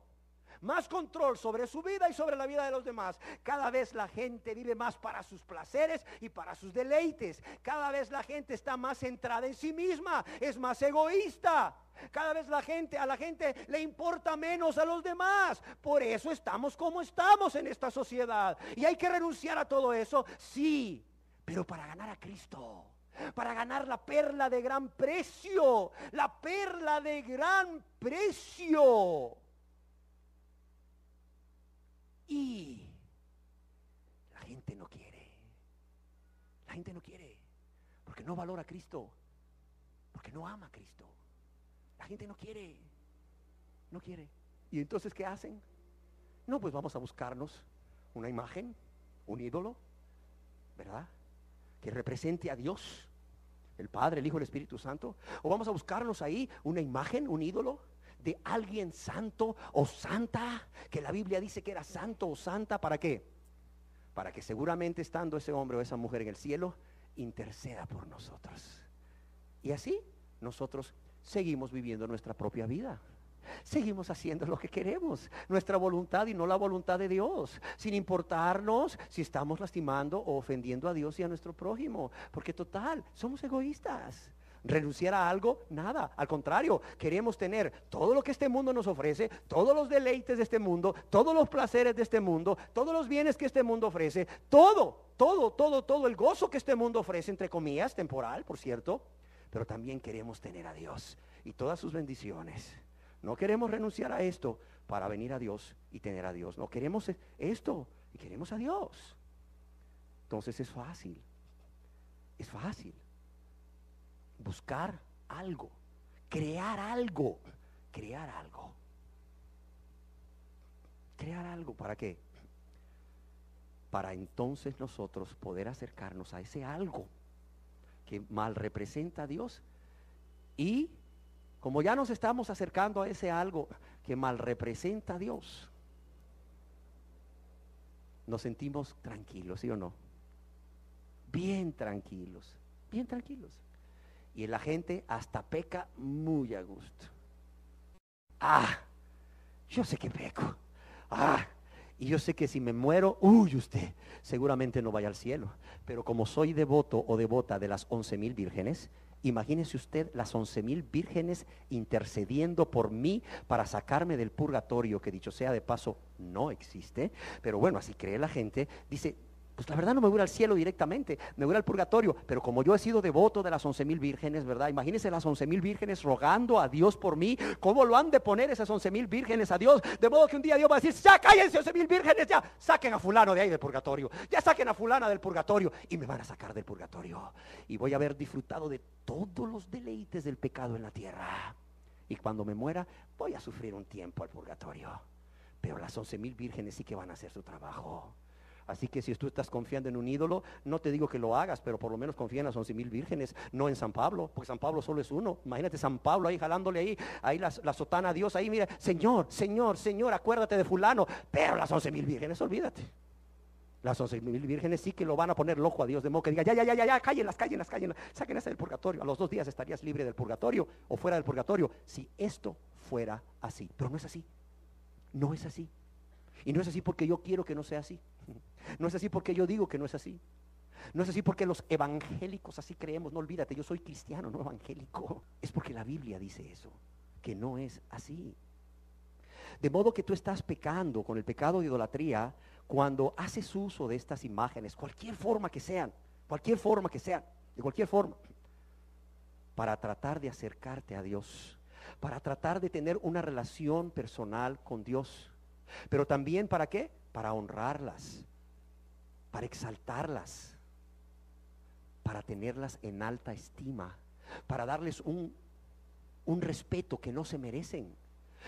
Más control sobre su vida y sobre la vida de los demás. Cada vez la gente vive más para sus placeres y para sus deleites. Cada vez la gente está más centrada en sí misma, es más egoísta. Cada vez a la gente le importa menos a los demás. Por eso estamos como estamos en esta sociedad. Y hay que renunciar a todo eso, sí, pero para ganar a Cristo, para ganar la perla de gran precio, la perla de gran precio. Y la gente no quiere, porque no valora a Cristo, porque no ama a Cristo. La gente no quiere. ¿Y entonces qué hacen? No, pues vamos a buscarnos una imagen, un ídolo, ¿verdad?, que represente a Dios, el Padre, el Hijo y el Espíritu Santo. O vamos a buscarnos ahí una imagen, un ídolo de alguien santo o santa, que la Biblia dice que era santo o santa. ¿Para qué? Para que seguramente estando ese hombre o esa mujer en el cielo, interceda por nosotros. Y así nosotros seguimos viviendo nuestra propia vida. Seguimos haciendo lo que queremos, nuestra voluntad y no la voluntad de Dios, sin importarnos si estamos lastimando o ofendiendo a Dios y a nuestro prójimo, porque total, somos egoístas. Renunciar a algo, nada, al contrario, queremos tener todo lo que este mundo nos ofrece, todos los deleites de este mundo, todos los placeres de este mundo, todos los bienes que este mundo ofrece, todo el gozo que este mundo ofrece, entre comillas, temporal, por cierto, pero también queremos tener a Dios y todas sus bendiciones. No queremos renunciar a esto para venir a Dios y tener a Dios. No queremos esto y queremos a Dios. Entonces es fácil buscar algo, crear algo. ¿Para qué? Para entonces nosotros poder acercarnos a ese algo que mal representa a Dios, y como ya nos estamos acercando a ese algo que mal representa a Dios, nos sentimos tranquilos, ¿sí o no? Bien tranquilos. Y la gente hasta peca muy a gusto. Yo sé que peco. Y yo sé que si me muero, usted seguramente no vaya al cielo. Pero como soy devoto o devota de las 11,000 vírgenes, imagínese usted las 11,000 vírgenes intercediendo por mí para sacarme del purgatorio, que dicho sea de paso no existe, pero bueno, así cree la gente. Dice, pues la verdad no me voy al cielo directamente, me voy al purgatorio, pero como yo he sido devoto de las 11,000 vírgenes, ¿verdad? Imagínense las 11,000 vírgenes rogando a Dios por mí. ¿Cómo lo han de poner esas 11,000 vírgenes a Dios? De modo que un día Dios va a decir, ya cállense 11,000 vírgenes, ya saquen a fulano de ahí del purgatorio, ya saquen a fulana del purgatorio, y me van a sacar del purgatorio, y voy a haber disfrutado de todos los deleites del pecado en la tierra, y cuando me muera voy a sufrir un tiempo al purgatorio, pero las 11,000 vírgenes sí que van a hacer su trabajo. Así que si tú estás confiando en un ídolo, no te digo que lo hagas, pero por lo menos confía en las 11,000 vírgenes, no en San Pablo, porque San Pablo solo es uno. Imagínate San Pablo ahí jalándole ahí la sotana a Dios, ahí mira, Señor, acuérdate de fulano, pero las 11,000 vírgenes, olvídate. Las 11,000 vírgenes sí que lo van a poner loco a Dios, de modo que diga, ya, cállenlas, sáquenlas del purgatorio. A los 2 días estarías libre del purgatorio o fuera del purgatorio, si esto fuera así. Pero no es así. Y no es así porque yo quiero que no sea así. No es así porque yo digo que no es así. No es así porque los evangélicos así creemos. No, olvídate, yo soy cristiano, no evangélico. Es porque la Biblia dice eso, que no es así. De modo que tú estás pecando con el pecado de idolatría cuando haces uso de estas imágenes, cualquier forma que sean, de cualquier forma, para tratar de acercarte a Dios, para tratar de tener una relación personal con Dios. Pero también, ¿para qué? Para honrarlas, para exaltarlas, para tenerlas en alta estima, para darles un respeto que no se merecen,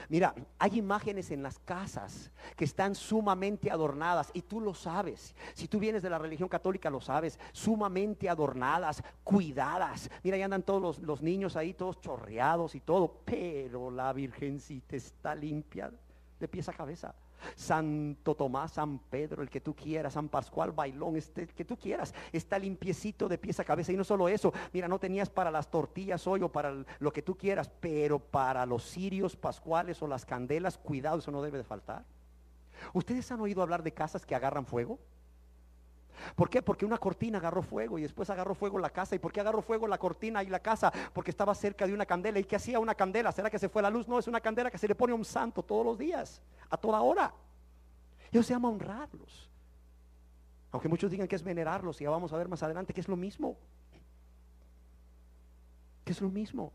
Mira, hay imágenes en las casas que están sumamente adornadas y tú lo sabes. Si tú vienes de la religión católica lo sabes, sumamente adornadas, cuidadas. Mira, ya andan todos los niños ahí, todos chorreados y todo, pero la Virgencita está limpia de pies a cabeza. Santo Tomás, San Pedro, el que tú quieras, San Pascual, Bailón, el que tú quieras, está limpiecito de pies a cabeza. Y no solo eso, mira, no tenías para las tortillas hoy o para lo que tú quieras, pero para los cirios pascuales o las candelas, cuidado, eso no debe de faltar. ¿Ustedes han oído hablar de casas que agarran fuego? ¿Por qué? Porque una cortina agarró fuego y después agarró fuego la casa. ¿Y por qué agarró fuego la cortina y la casa? Porque estaba cerca de una candela. ¿Y qué hacía una candela? ¿Será que se fue la luz? No, es una candela que se le pone a un santo todos los días, a toda hora. Eso se llama honrarlos. Aunque muchos digan que es venerarlos, y ya vamos a ver más adelante que es lo mismo. Que es lo mismo.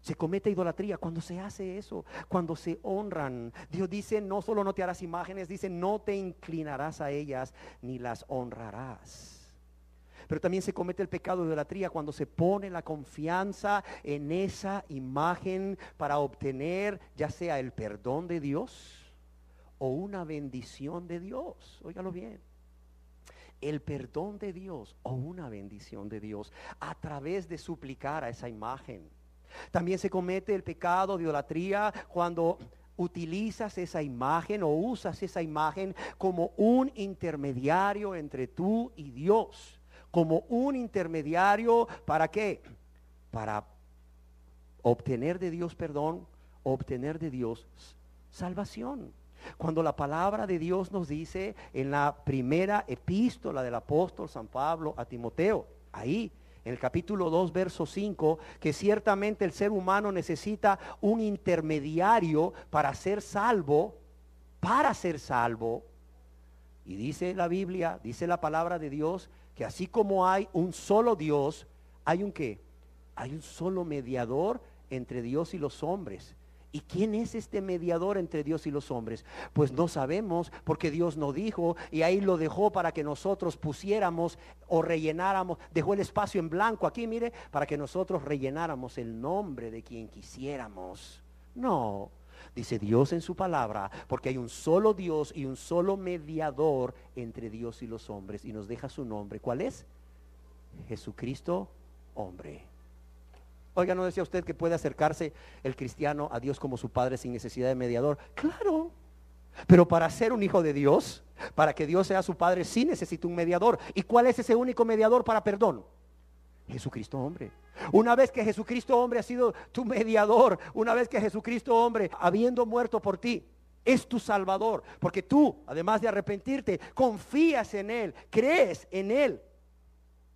Se comete idolatría cuando se hace eso, cuando se honran. Dios dice, no solo no te harás imágenes, dice, no te inclinarás a ellas ni las honrarás. Pero también se comete el pecado de idolatría cuando se pone la confianza en esa imagen para obtener ya sea el perdón de Dios o una bendición de Dios. Óigalo bien. El perdón de Dios o una bendición de Dios a través de suplicar a esa imagen. También se comete el pecado de idolatría cuando utilizas esa imagen o usas esa imagen como un intermediario entre tú y Dios. Como un intermediario, ¿para qué? Para obtener de Dios perdón, obtener de Dios salvación. Cuando la palabra de Dios nos dice en la primera epístola del apóstol San Pablo a Timoteo, ahí en el capítulo 2, verso 5, que ciertamente el ser humano necesita un intermediario para ser salvo, y dice la Biblia, dice la palabra de Dios, que así como hay un solo Dios, hay un ¿qué? Hay un solo mediador entre Dios y los hombres. ¿Y quién es este mediador entre Dios y los hombres? Pues no sabemos, porque Dios no dijo, y ahí lo dejó para que nosotros pusiéramos o rellenáramos, dejó el espacio en blanco aquí, mire, para que nosotros rellenáramos el nombre de quien quisiéramos. No, dice Dios en su palabra, porque hay un solo Dios y un solo mediador entre Dios y los hombres, y nos deja su nombre. ¿Cuál es? Jesucristo, hombre. Oiga, ¿no decía usted que puede acercarse el cristiano a Dios como su Padre sin necesidad de mediador? Claro, pero para ser un hijo de Dios, para que Dios sea su Padre, sí necesita un mediador. ¿Y cuál es ese único mediador para perdón? Jesucristo hombre. Una vez que Jesucristo hombre ha sido tu mediador, una vez que Jesucristo hombre, habiendo muerto por ti, es tu salvador, porque tú, además de arrepentirte, confías en Él, crees en Él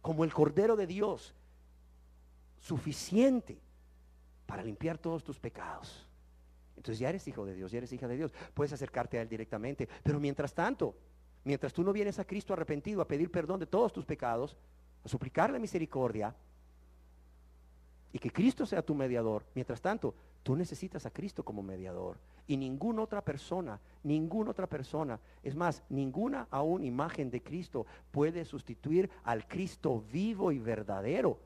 como el Cordero de Dios, suficiente para limpiar todos tus pecados. Entonces ya eres hijo de Dios, ya eres hija de Dios, puedes acercarte a Él directamente. Pero mientras tanto, mientras tú no vienes a Cristo arrepentido a pedir perdón de todos tus pecados, a suplicarle misericordia y que Cristo sea tu mediador, mientras tanto tú necesitas a Cristo como mediador. Y ninguna otra persona, es más, ninguna aún imagen de Cristo puede sustituir al Cristo vivo y verdadero,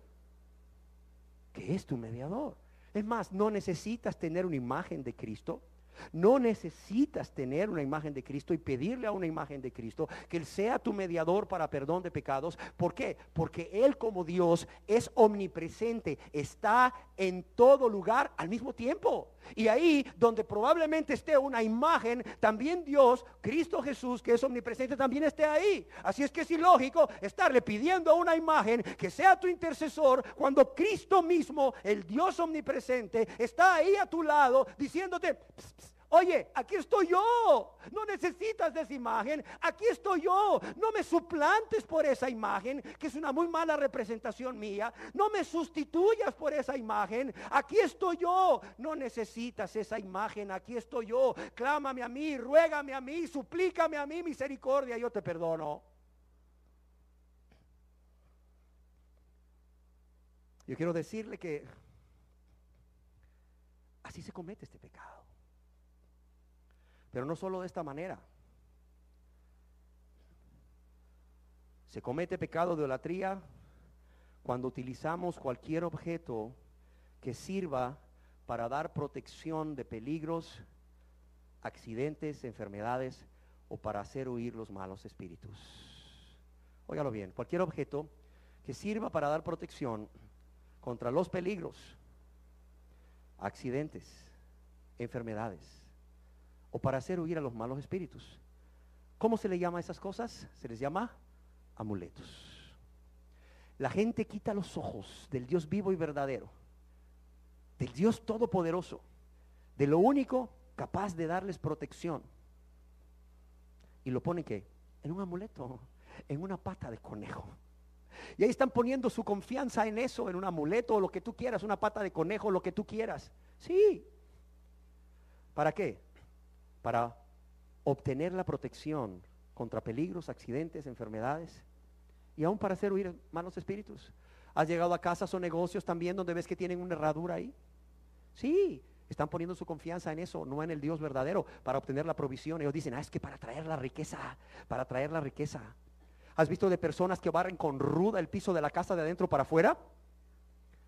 que es tu mediador. Es más, no necesitas tener una imagen de Cristo. No necesitas tener una imagen de Cristo y pedirle a una imagen de Cristo que Él sea tu mediador para perdón de pecados. ¿Por qué? Porque Él como Dios es omnipresente, está en todo lugar al mismo tiempo. Y ahí donde probablemente esté una imagen, también Dios, Cristo Jesús, que es omnipresente, también esté ahí. Así es que es ilógico estarle pidiendo a una imagen que sea tu intercesor cuando Cristo mismo, el Dios omnipresente, está ahí a tu lado diciéndote: pss, pss, oye, aquí estoy yo, no necesitas de esa imagen, aquí estoy yo, no me suplantes por esa imagen, que es una muy mala representación mía, no me sustituyas por esa imagen, aquí estoy yo, no necesitas esa imagen, aquí estoy yo, clámame a mí, ruégame a mí, suplícame a mí misericordia, yo te perdono. Yo quiero decirle que así se comete este pecado. Pero no solo de esta manera. Se comete pecado de idolatría cuando utilizamos cualquier objeto que sirva para dar protección de peligros, accidentes, enfermedades o para hacer huir los malos espíritus. Óigalo bien, cualquier objeto que sirva para dar protección contra los peligros, accidentes, enfermedades o para hacer huir a los malos espíritus. ¿Cómo se le llama a esas cosas? Se les llama amuletos. La gente quita los ojos del Dios vivo y verdadero, del Dios todopoderoso, de lo único capaz de darles protección, y lo ponen ¿qué? En un amuleto, en una pata de conejo. Y ahí están poniendo su confianza en eso, en un amuleto o lo que tú quieras, una pata de conejo, lo que tú quieras. Sí. ¿Para qué? Para obtener la protección contra peligros, accidentes, enfermedades y aún para hacer huir malos espíritus. ¿Has llegado a casas o negocios también donde ves que tienen una herradura ahí? Sí, están poniendo su confianza en eso, no en el Dios verdadero, para obtener la provisión. Ellos dicen, es que para traer la riqueza, para traer la riqueza. ¿Has visto de personas que barren con ruda el piso de la casa de adentro para afuera?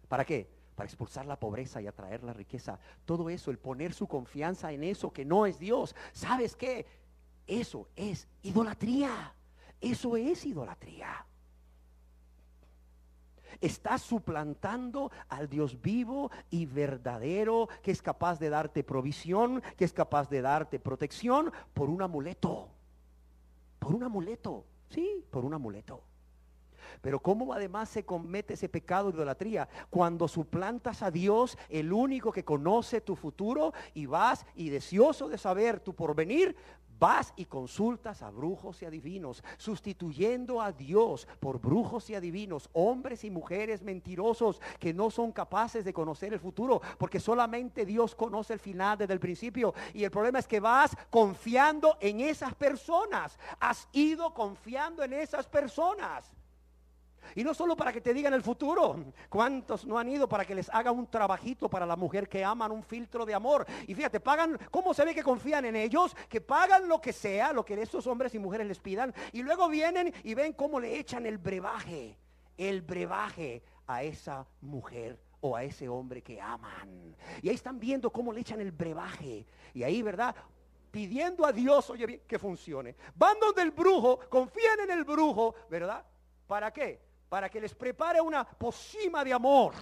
¿Para qué? Para expulsar la pobreza y atraer la riqueza. Todo eso, el poner su confianza en eso que no es Dios. ¿Sabes qué? Eso es idolatría. Eso es idolatría. Estás suplantando al Dios vivo y verdadero, que es capaz de darte provisión, que es capaz de darte protección, por un amuleto. Por un amuleto. Sí, por un amuleto. Pero ¿cómo además se comete ese pecado de idolatría? Cuando suplantas a Dios, el único que conoce tu futuro, y vas y deseoso de saber tu porvenir, vas y consultas a brujos y adivinos, sustituyendo a Dios por brujos y adivinos, hombres y mujeres mentirosos que no son capaces de conocer el futuro, porque solamente Dios conoce el final desde el principio. Y el problema es que vas confiando en esas personas, has ido confiando en esas personas. Y no solo para que te digan el futuro. ¿Cuántos no han ido para que les haga un trabajito para la mujer que aman, un filtro de amor? Y fíjate, pagan, ¿cómo se ve que confían en ellos? Que pagan lo que sea, lo que estos hombres y mujeres les pidan, y luego vienen y ven cómo le echan el brebaje a esa mujer o a ese hombre que aman. Y ahí están viendo cómo le echan el brebaje. Y ahí, ¿verdad?, pidiendo a Dios, oye bien, que funcione. Van donde el brujo, confían en el brujo, ¿verdad? ¿Para qué? Para que les prepare una pócima de amor.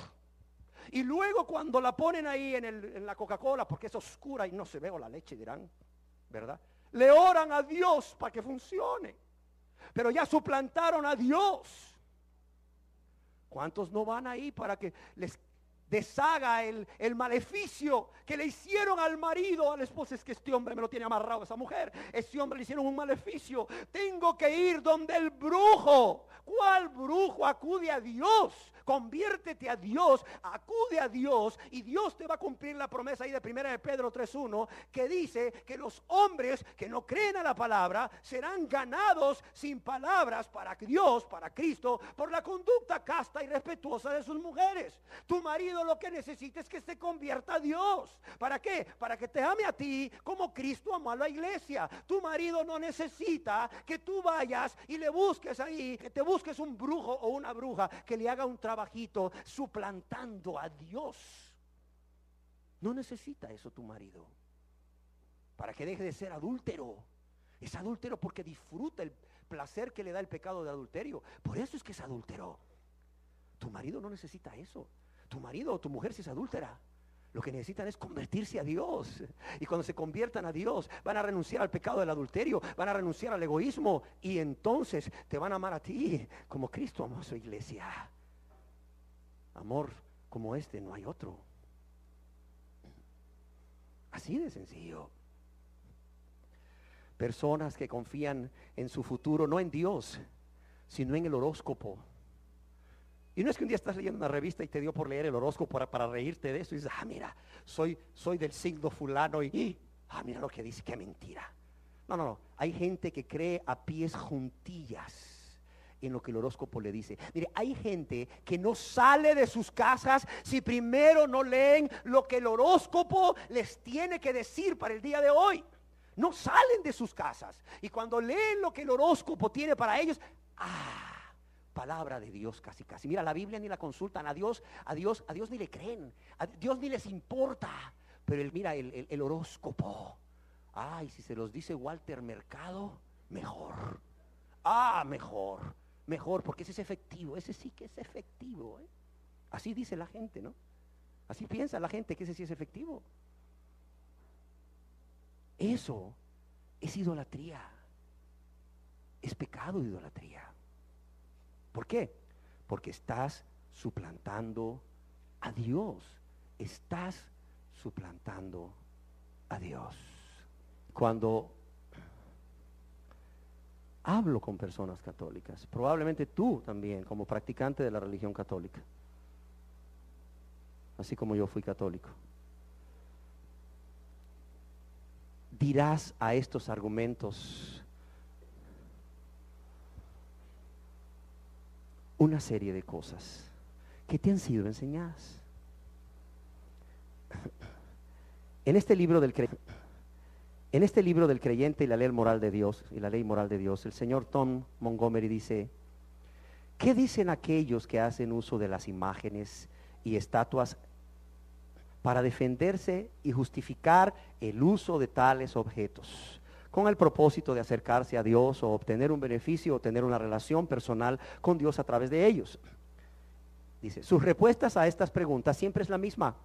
Y luego cuando la ponen ahí en la Coca-Cola, porque es oscura y no se ve, o la leche dirán, ¿verdad? Le oran a Dios para que funcione. Pero ya suplantaron a Dios. ¿Cuántos no van ahí para que les deshaga el maleficio que le hicieron al marido, a la esposa? Es que este hombre me lo tiene amarrado, esa mujer, este hombre le hicieron un maleficio, tengo que ir donde el brujo. ¿Cuál brujo? Acude a Dios, conviértete a Dios, acude a Dios, y Dios te va a cumplir la promesa ahí de 1 Pedro 3:1, que dice que los hombres que no creen a la palabra serán ganados sin palabras para Dios, para Cristo, por la conducta casta y respetuosa de sus mujeres. Tu marido lo que necesita es que se convierta a Dios. ¿Para qué? Para que te ame a ti como Cristo amó a la iglesia. Tu marido no necesita que tú vayas y le busques ahí, que te busques un brujo o una bruja que le haga un trabajito suplantando a Dios. No necesita eso tu marido para que deje de ser adúltero. Es adúltero porque disfruta el placer que le da el pecado de adulterio. Por eso es que es adúltero. Tu marido no necesita eso. Tu marido o tu mujer, si es adúltera, lo que necesitan es convertirse a Dios. Y cuando se conviertan a Dios, van a renunciar al pecado del adulterio, van a renunciar al egoísmo, y entonces te van a amar a ti como Cristo amó a su iglesia. Amor como este no hay otro. Así de sencillo. Personas que confían en su futuro, no en Dios, sino en el horóscopo. Y no es que un día estás leyendo una revista y te dio por leer el horóscopo para reírte de eso y dices, mira, soy del signo fulano y mira lo que dice, qué mentira. No, hay gente que cree a pies juntillas en lo que el horóscopo le dice. Mire, hay gente que no sale de sus casas si primero no leen lo que el horóscopo les tiene que decir para el día de hoy. No salen de sus casas, y cuando leen lo que el horóscopo tiene para ellos, palabra de Dios casi casi. Mira, la Biblia ni la consultan, a Dios ni le creen, a Dios ni les importa. Pero mira, el horóscopo. Ay, si se los dice Walter Mercado, mejor. Mejor, porque ese es efectivo, ese sí que es efectivo, ¿eh? Así dice la gente, ¿no? Así piensa la gente que ese sí es efectivo. Eso es idolatría. Es pecado de idolatría. ¿Por qué? Porque estás suplantando a Dios. Estás suplantando a Dios. Cuando hablo con personas católicas, probablemente tú también, como practicante de la religión católica, así como yo fui católico, dirás a estos argumentos una serie de cosas que te han sido enseñadas. En este libro del creyente y la ley moral de Dios, el señor Tom Montgomery dice: ¿qué dicen aquellos que hacen uso de las imágenes y estatuas para defenderse y justificar el uso de tales objetos con el propósito de acercarse a Dios o obtener un beneficio o tener una relación personal con Dios a través de ellos? Dice, sus respuestas a estas preguntas siempre es la misma.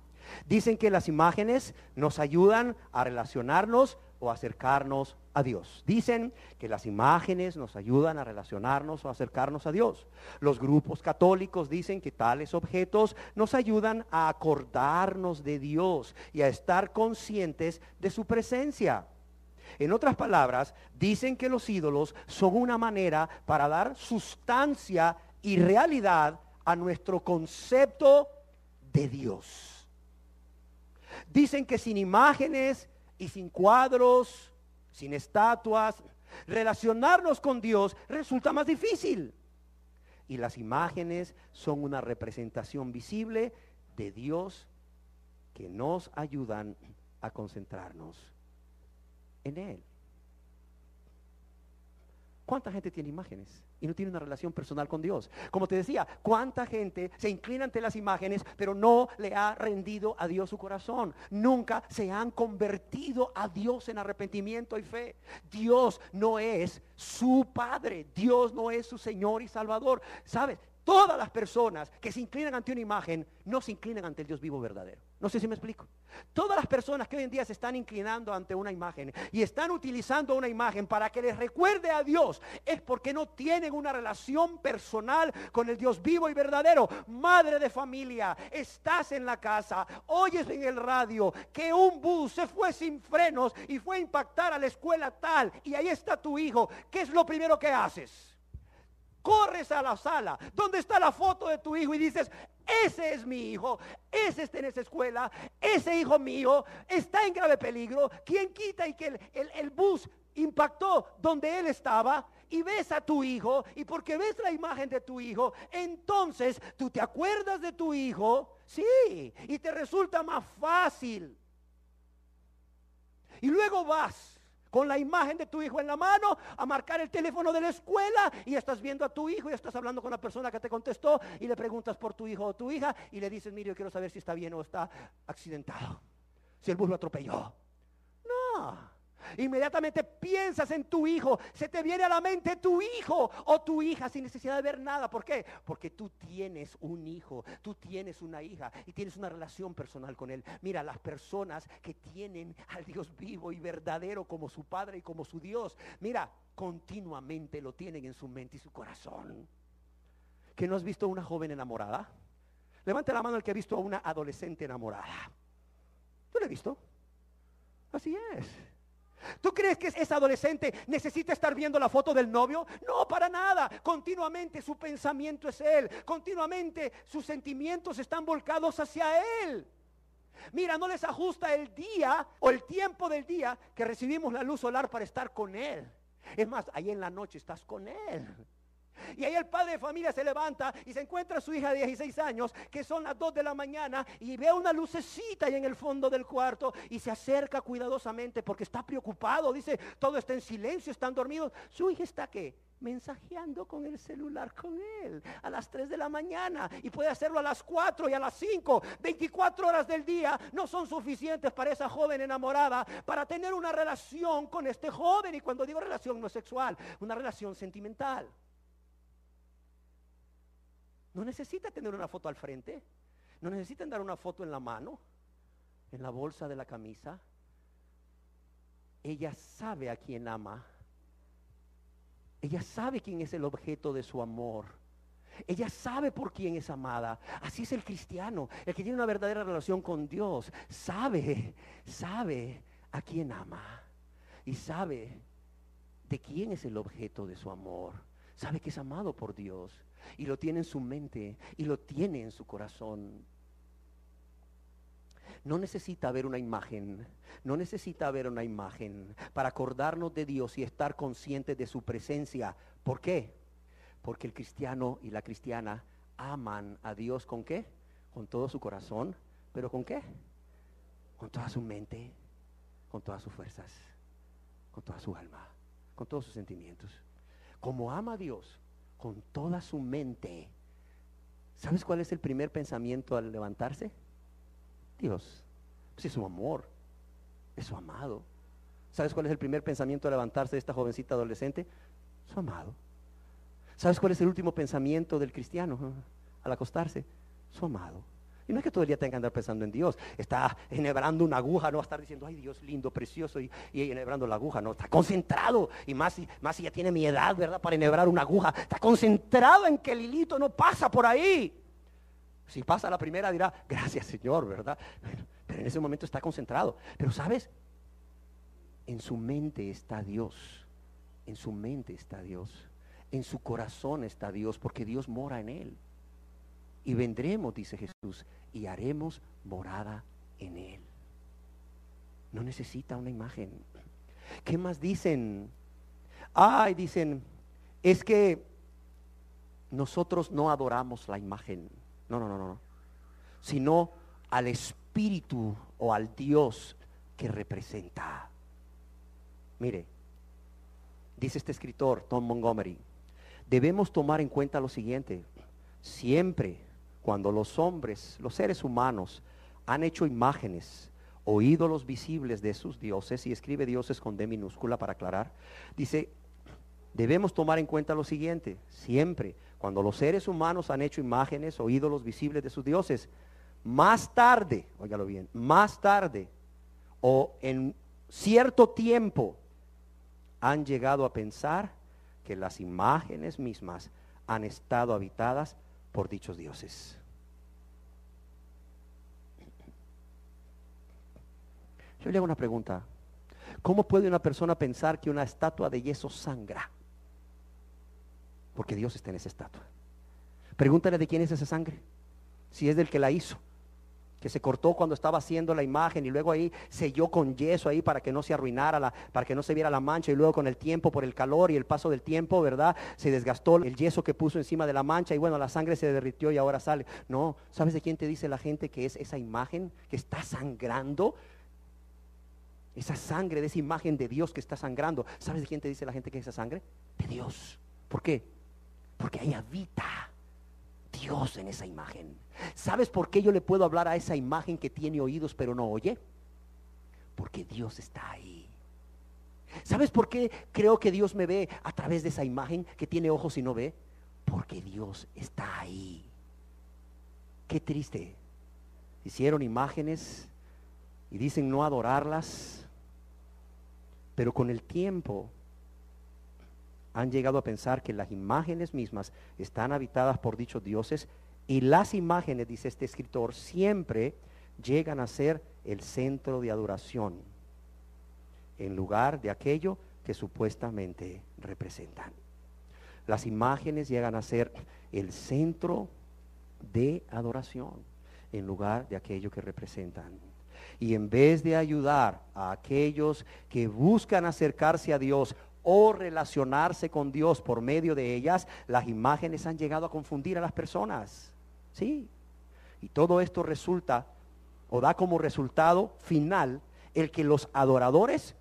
Dicen que las imágenes nos ayudan a relacionarnos o acercarnos a Dios. Dicen que las imágenes nos ayudan a relacionarnos o acercarnos a Dios. Los grupos católicos dicen que tales objetos nos ayudan a acordarnos de Dios y a estar conscientes de su presencia. En otras palabras, dicen que los ídolos son una manera para dar sustancia y realidad a nuestro concepto de Dios. Dicen que sin imágenes y sin cuadros, sin estatuas, relacionarnos con Dios resulta más difícil. Y las imágenes son una representación visible de Dios que nos ayudan a concentrarnos en Él. ¿Cuánta gente tiene imágenes y no tiene una relación personal con Dios? Como te decía, ¿cuánta gente se inclina ante las imágenes pero no le ha rendido a Dios su corazón? Nunca se han convertido a Dios en arrepentimiento y fe. Dios no es su Padre, Dios no es su Señor y Salvador. ¿Sabes? Todas las personas que se inclinan ante una imagen no se inclinan ante el Dios vivo verdadero. No sé si me explico. Todas las personas que hoy en día se están inclinando ante una imagen y están utilizando una imagen para que les recuerde a Dios, es porque no tienen una relación personal con el Dios vivo y verdadero. Madre de familia, estás en la casa, oyes en el radio que un bus se fue sin frenos y fue a impactar a la escuela tal, y ahí está tu hijo. ¿Qué es lo primero que haces? Corres a la sala donde está la foto de tu hijo y dices: ese es mi hijo, ese está en esa escuela, ese hijo mío está en grave peligro. ¿Quién quita y que el bus impactó donde él estaba? Y ves a tu hijo, y porque ves la imagen de tu hijo, entonces tú te acuerdas de tu hijo, sí, y te resulta más fácil. Y luego vas con la imagen de tu hijo en la mano a marcar el teléfono de la escuela y estás viendo a tu hijo y estás hablando con la persona que te contestó y le preguntas por tu hijo o tu hija y le dices: mire, yo quiero saber si está bien o está accidentado, si el bus lo atropelló. No, inmediatamente piensas en tu hijo, se te viene a la mente tu hijo o tu hija sin necesidad de ver nada. ¿Por qué? Porque tú tienes un hijo, tú tienes una hija y tienes una relación personal con él. Mira, las personas que tienen al Dios vivo y verdadero como su Padre y como su Dios, mira, continuamente lo tienen en su mente y su corazón. ¿Que no has visto a una joven enamorada? Levante la mano el que ha visto a una adolescente enamorada. ¿Tú la has visto? Así es. ¿Tú crees que esa adolescente necesita estar viendo la foto del novio? No, para nada. Continuamente su pensamiento es él. Continuamente sus sentimientos están volcados hacia él. Mira, no les ajusta el día o el tiempo del día que recibimos la luz solar para estar con él. Es más, ahí en la noche estás con él. Y ahí el padre de familia se levanta y se encuentra a su hija de 16 años, que son las 2 de la mañana, y ve una lucecita ahí en el fondo del cuarto y se acerca cuidadosamente porque está preocupado. Dice, todo está en silencio, están dormidos. Su hija está, ¿qué? Mensajeando con el celular con él a las 3 de la mañana, y puede hacerlo a las 4 y a las 5. 24 horas del día no son suficientes para esa joven enamorada para tener una relación con este joven. Y cuando digo relación, no es sexual, una relación sentimental. No necesita tener una foto al frente, no necesitan dar una foto en la mano, en la bolsa de la camisa. Ella sabe a quién ama. Ella sabe quién es el objeto de su amor. Ella sabe por quién es amada. Así es el cristiano, el que tiene una verdadera relación con Dios. Sabe a quién ama y sabe de quién es el objeto de su amor. Sabe que es amado por Dios y lo tiene en su mente y lo tiene en su corazón. No necesita ver una imagen, no necesita ver una imagen para acordarnos de Dios y estar conscientes de su presencia. ¿Por qué? Porque el cristiano y la cristiana aman a Dios ¿con qué? Con todo su corazón, pero ¿con qué? Con toda su mente, con todas sus fuerzas, con toda su alma, con todos sus sentimientos. Como ama a Dios con toda su mente, ¿sabes cuál es el primer pensamiento al levantarse? Dios. Pues es su amor, es su amado. ¿Sabes cuál es el primer pensamiento al levantarse de esta jovencita adolescente? Su amado. ¿Sabes cuál es el último pensamiento del cristiano al acostarse? Su amado. Y no es que todo el día tenga que andar pensando en Dios. Está enhebrando una aguja, no va a estar diciendo, ay Dios lindo, precioso, y enhebrando la aguja. No, está concentrado. Y más si ya tiene mi edad, ¿verdad? Para enhebrar una aguja. Está concentrado en que el hilito no pasa por ahí. Si pasa la primera dirá, gracias Señor, ¿verdad? Pero en ese momento está concentrado. Pero ¿sabes? En su mente está Dios. En su mente está Dios. En su corazón está Dios, porque Dios mora en él. Y vendremos, dice Jesús, y haremos morada en él. No necesita una imagen. ¿Qué más dicen? Dicen, es que nosotros no adoramos la imagen. No. Sino al espíritu o al Dios que representa. Mire, dice este escritor, Tom Montgomery, debemos tomar en cuenta lo siguiente: siempre cuando los hombres, los seres humanos, han hecho imágenes o ídolos visibles de sus dioses, y escribe dioses con D minúscula para aclarar, dice, debemos tomar en cuenta lo siguiente: siempre cuando los seres humanos han hecho imágenes o ídolos visibles de sus dioses, más tarde, óigalo bien, más tarde o en cierto tiempo han llegado a pensar que las imágenes mismas han estado habitadas por dichos dioses. Yo le hago una pregunta: ¿cómo puede una persona pensar que una estatua de yeso sangra? Porque Dios está en esa estatua. Pregúntale de quién es esa sangre. Si es del que la hizo, que se cortó cuando estaba haciendo la imagen y luego ahí selló con yeso ahí para que no se arruinara, para que no se viera la mancha, y luego con el tiempo, por el calor y el paso del tiempo, ¿verdad? Se desgastó el yeso que puso encima de la mancha y bueno, la sangre se derritió y ahora sale. No, ¿sabes de quién te dice la gente que es esa imagen que está sangrando? Esa sangre de esa imagen de Dios que está sangrando. ¿Sabes de quién te dice la gente que es esa sangre? De Dios. ¿Por qué? Porque ahí habita Dios en esa imagen. ¿Sabes por qué yo le puedo hablar a esa imagen que tiene oídos pero no oye? Porque Dios está ahí. ¿Sabes por qué creo que Dios me ve a través de esa imagen que tiene ojos y no ve? Porque Dios está ahí. Qué triste. Hicieron imágenes y dicen no adorarlas, pero con el tiempo han llegado a pensar que las imágenes mismas están habitadas por dichos dioses, y las imágenes, dice este escritor, siempre llegan a ser el centro de adoración en lugar de aquello que supuestamente representan. Las imágenes llegan a ser el centro de adoración en lugar de aquello que representan. Y en vez de ayudar a aquellos que buscan acercarse a Dios o relacionarse con Dios por medio de ellas, las imágenes han llegado a confundir a las personas. Sí. Y todo esto resulta o da como resultado final el que los adoradores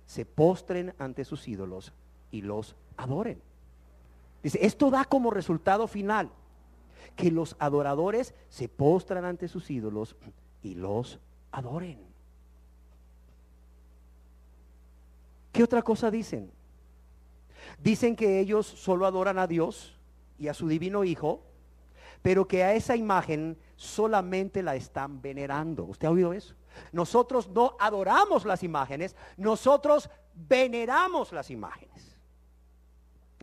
se postren ante sus ídolos y los adoren. Dice, esto da como resultado final que los adoradores se postran ante sus ídolos y los adoren. ¿Qué otra cosa dicen? Dicen que ellos solo adoran a Dios y a su divino Hijo, pero que a esa imagen solamente la están venerando. ¿Usted ha oído eso? Nosotros no adoramos las imágenes, nosotros veneramos las imágenes.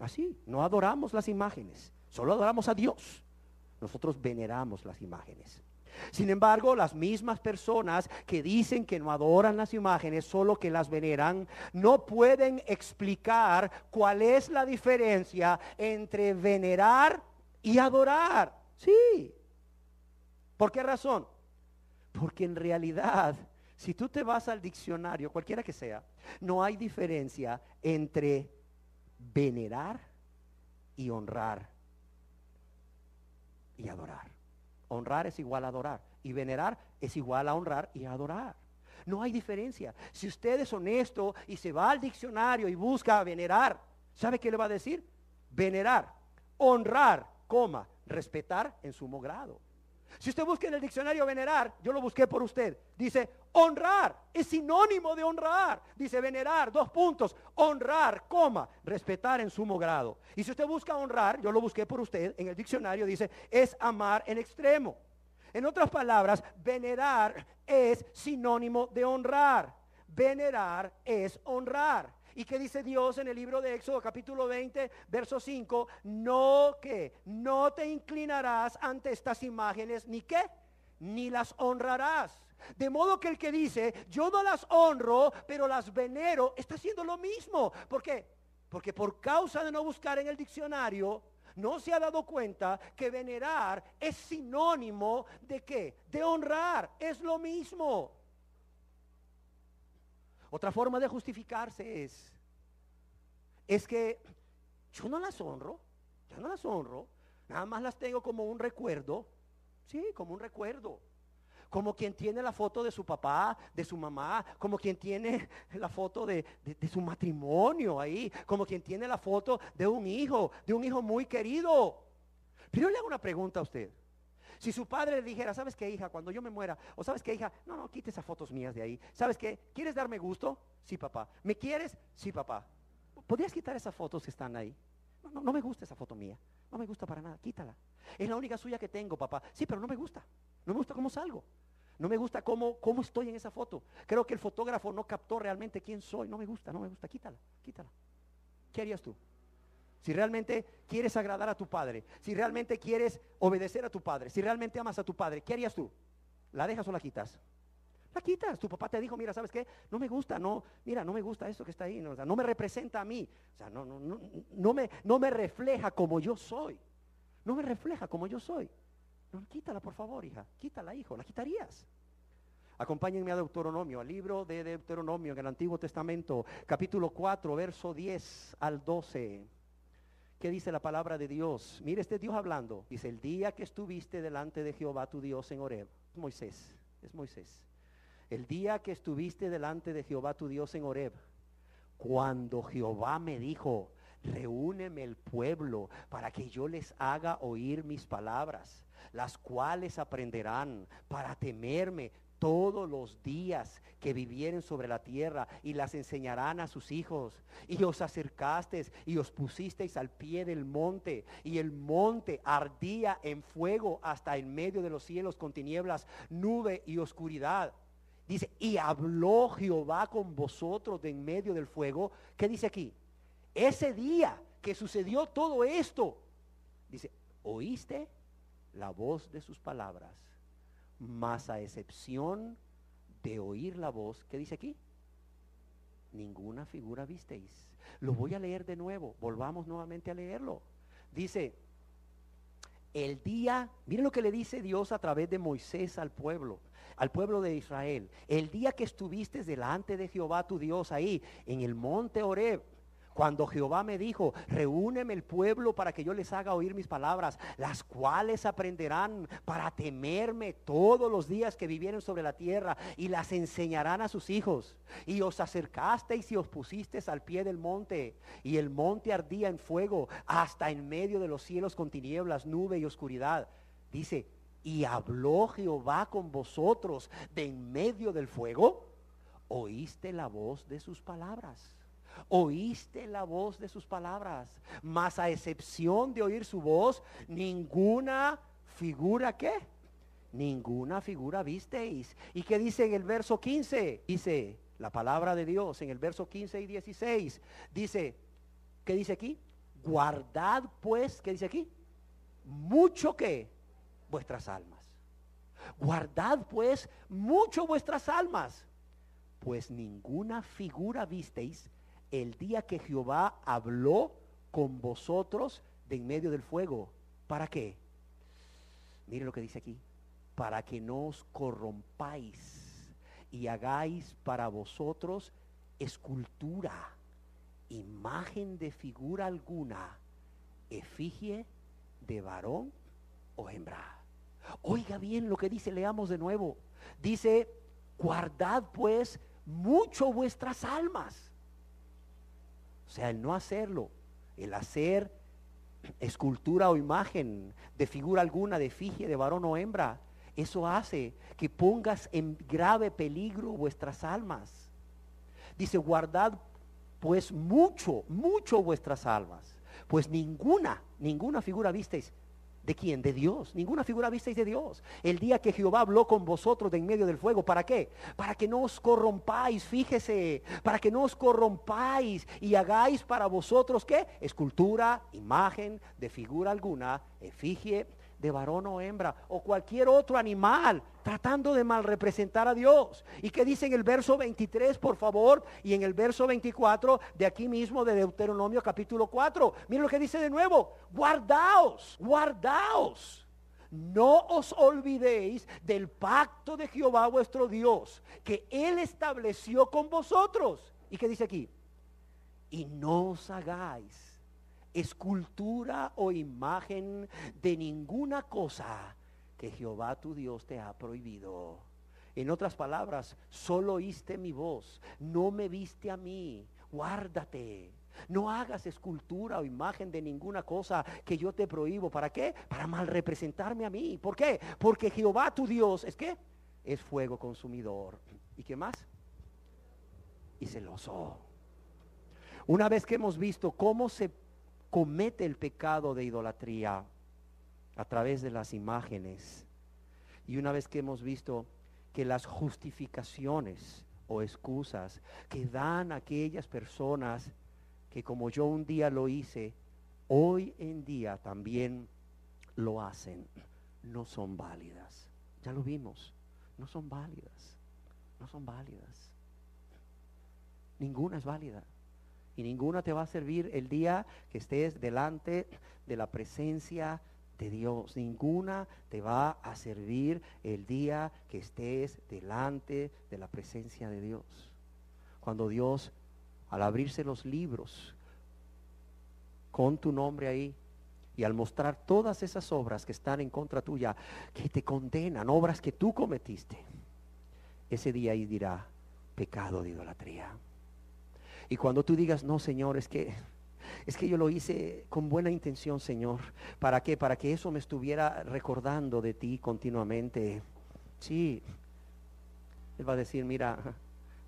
Así, no adoramos las imágenes, solo adoramos a Dios. Nosotros veneramos las imágenes. Sin embargo, las mismas personas que dicen que no adoran las imágenes, solo que las veneran, no pueden explicar cuál es la diferencia entre venerar y adorar. Sí. ¿Por qué razón? Porque en realidad, si tú te vas al diccionario, cualquiera que sea, no hay diferencia entre venerar y honrar y adorar. Honrar es igual a adorar y venerar es igual a honrar y adorar. No hay diferencia. Si usted es honesto y se va al diccionario y busca venerar, ¿sabe qué le va a decir? Venerar, honrar, respetar en sumo grado. Si usted busca en el diccionario venerar, yo lo busqué por usted, dice honrar, es sinónimo de honrar. Dice venerar, honrar, respetar en sumo grado. Y si usted busca honrar, yo lo busqué por usted en el diccionario, dice es amar en extremo. En otras palabras, venerar es sinónimo de honrar. Venerar es honrar. ¿Y qué dice Dios en el libro de Éxodo capítulo 20, verso 5? No te inclinarás ante estas imágenes, ¿ni qué? Ni las honrarás. De modo que el que dice, yo no las honro, pero las venero, está haciendo lo mismo. ¿Por qué? Porque por causa de no buscar en el diccionario, no se ha dado cuenta que venerar es sinónimo de ¿qué? De honrar, es lo mismo. Otra forma de justificarse es que yo no las honro, nada más las tengo como un recuerdo, sí, como un recuerdo. Como quien tiene la foto de su papá, de su mamá, como quien tiene la foto de su matrimonio ahí, como quien tiene la foto de un hijo muy querido. Pero yo le hago una pregunta a usted. Si su padre le dijera, ¿sabes qué, hija? Cuando yo me muera, o ¿sabes qué, hija? No, quite esas fotos mías de ahí. ¿Sabes qué? ¿Quieres darme gusto? Sí, papá. ¿Me quieres? Sí, papá. ¿Podrías quitar esas fotos que están ahí? No me gusta esa foto mía. No me gusta para nada, quítala. Es la única suya que tengo, papá. Sí, pero no me gusta. No me gusta cómo salgo. No me gusta cómo estoy en esa foto. Creo que el fotógrafo no captó realmente quién soy. No me gusta, quítala. ¿Qué harías tú? Si realmente quieres agradar a tu padre, si realmente quieres obedecer a tu padre, si realmente amas a tu padre, ¿qué harías tú? ¿La dejas o la quitas? La quitas. Tu papá te dijo, mira, ¿sabes qué? No me gusta, no me gusta esto que está ahí, no, o sea, no me representa a mí, o sea, no me refleja como yo soy. No me refleja como yo soy. No, quítala, por favor, hija. Quítala, hijo. ¿La quitarías? Acompáñenme a Deuteronomio, al libro de Deuteronomio en el Antiguo Testamento, capítulo 4, verso 10 al 12. ¿Qué dice la palabra de Dios? Mire, este Dios hablando. Dice, el día que estuviste delante de Jehová tu Dios en Horeb. Es Moisés. El día que estuviste delante de Jehová tu Dios en Horeb, cuando Jehová me dijo, reúneme el pueblo para que yo les haga oír mis palabras, las cuales aprenderán para temerme todos los días que vivieren sobre la tierra, y las enseñarán a sus hijos. Y os acercasteis y os pusisteis al pie del monte, y el monte ardía en fuego hasta en medio de los cielos con tinieblas, nube y oscuridad. Dice, y habló Jehová con vosotros de en medio del fuego. ¿Qué dice aquí? Ese día que sucedió todo esto, dice, oíste la voz de sus palabras, mas a excepción de oír la voz, ¿qué dice aquí? Ninguna figura visteis. Lo voy a leer de nuevo, volvamos nuevamente a leerlo. Dice, el día, miren lo que le dice Dios a través de Moisés al pueblo de Israel. El día que estuviste delante de Jehová tu Dios ahí en el monte Horeb, Cuando Jehová me dijo, reúneme el pueblo para que yo les haga oír mis palabras, las cuales aprenderán para temerme todos los días que vivieren sobre la tierra, y las enseñarán a sus hijos. Y os acercasteis y os pusisteis al pie del monte, y el monte ardía en fuego hasta en medio de los cielos con tinieblas, nube y oscuridad. Dice, y habló Jehová con vosotros de en medio del fuego. Oíste la voz de sus palabras. Oíste la voz de sus palabras. Mas a excepción de oír su voz, ninguna figura, ¿qué? Ninguna figura visteis. ¿Y qué dice en el verso 15? Dice la palabra de Dios en el verso 15 y 16. Dice, ¿qué dice aquí? Guardad pues, ¿qué dice aquí? Mucho que vuestras almas. Guardad pues mucho vuestras almas, pues ninguna figura visteis el día que Jehová habló con vosotros de en medio del fuego. ¿Para qué? Mire lo que dice aquí. Para que no os corrompáis y hagáis para vosotros escultura, imagen de figura alguna, efigie de varón o hembra. Oiga bien lo que dice, leamos de nuevo. Dice, guardad pues mucho vuestras almas. O sea, el no hacerlo, el hacer escultura o imagen de figura alguna, de efigie de varón o hembra, eso hace que pongas en grave peligro vuestras almas. Dice, guardad pues mucho vuestras almas, pues ninguna figura visteis. ¿De quién? De Dios. Ninguna figura visteis de Dios. El día que Jehová habló con vosotros de en medio del fuego. ¿Para qué? Para que no os corrompáis, fíjese. Para que no os corrompáis y hagáis para vosotros, ¿qué? Escultura, imagen de figura alguna, efigie de varón o hembra o cualquier otro animal, tratando de mal representar a Dios. ¿Y qué dice en el verso 23, por favor? Y en el verso 24 de aquí mismo de Deuteronomio capítulo 4. Miren lo que dice de nuevo. Guardaos, guardaos. No os olvidéis del pacto de Jehová vuestro Dios, que Él estableció con vosotros. ¿Y qué dice aquí? Y no os hagáis escultura o imagen de ninguna cosa que Jehová tu Dios te ha prohibido. En otras palabras, solo oíste mi voz, no me viste a mí. Guárdate. No hagas escultura o imagen de ninguna cosa que yo te prohíbo. ¿Para qué? Para mal representarme a mí. ¿Por qué? Porque Jehová tu Dios, ¿es qué? Es fuego consumidor. ¿Y qué más? Y celoso. Una vez que hemos visto cómo se comete el pecado de idolatría a través de las imágenes, y una vez que hemos visto que las justificaciones o excusas que dan aquellas personas que como yo un día lo hice, hoy en día también lo hacen, no son válidas. Ya lo vimos, no son válidas, no son válidas. Ninguna es válida. Y ninguna te va a servir el día que estés delante de la presencia de Dios. Ninguna te va a servir el día que estés delante de la presencia de Dios. Cuando Dios, al abrirse los libros con tu nombre ahí, y al mostrar todas esas obras que están en contra tuya, que te condenan, obras que tú cometiste, ese día ahí dirá, pecado de idolatría. Y cuando tú digas, no, Señor, es que yo lo hice con buena intención, Señor. ¿Para qué? Para que eso me estuviera recordando de ti continuamente. Sí. Él va a decir, mira,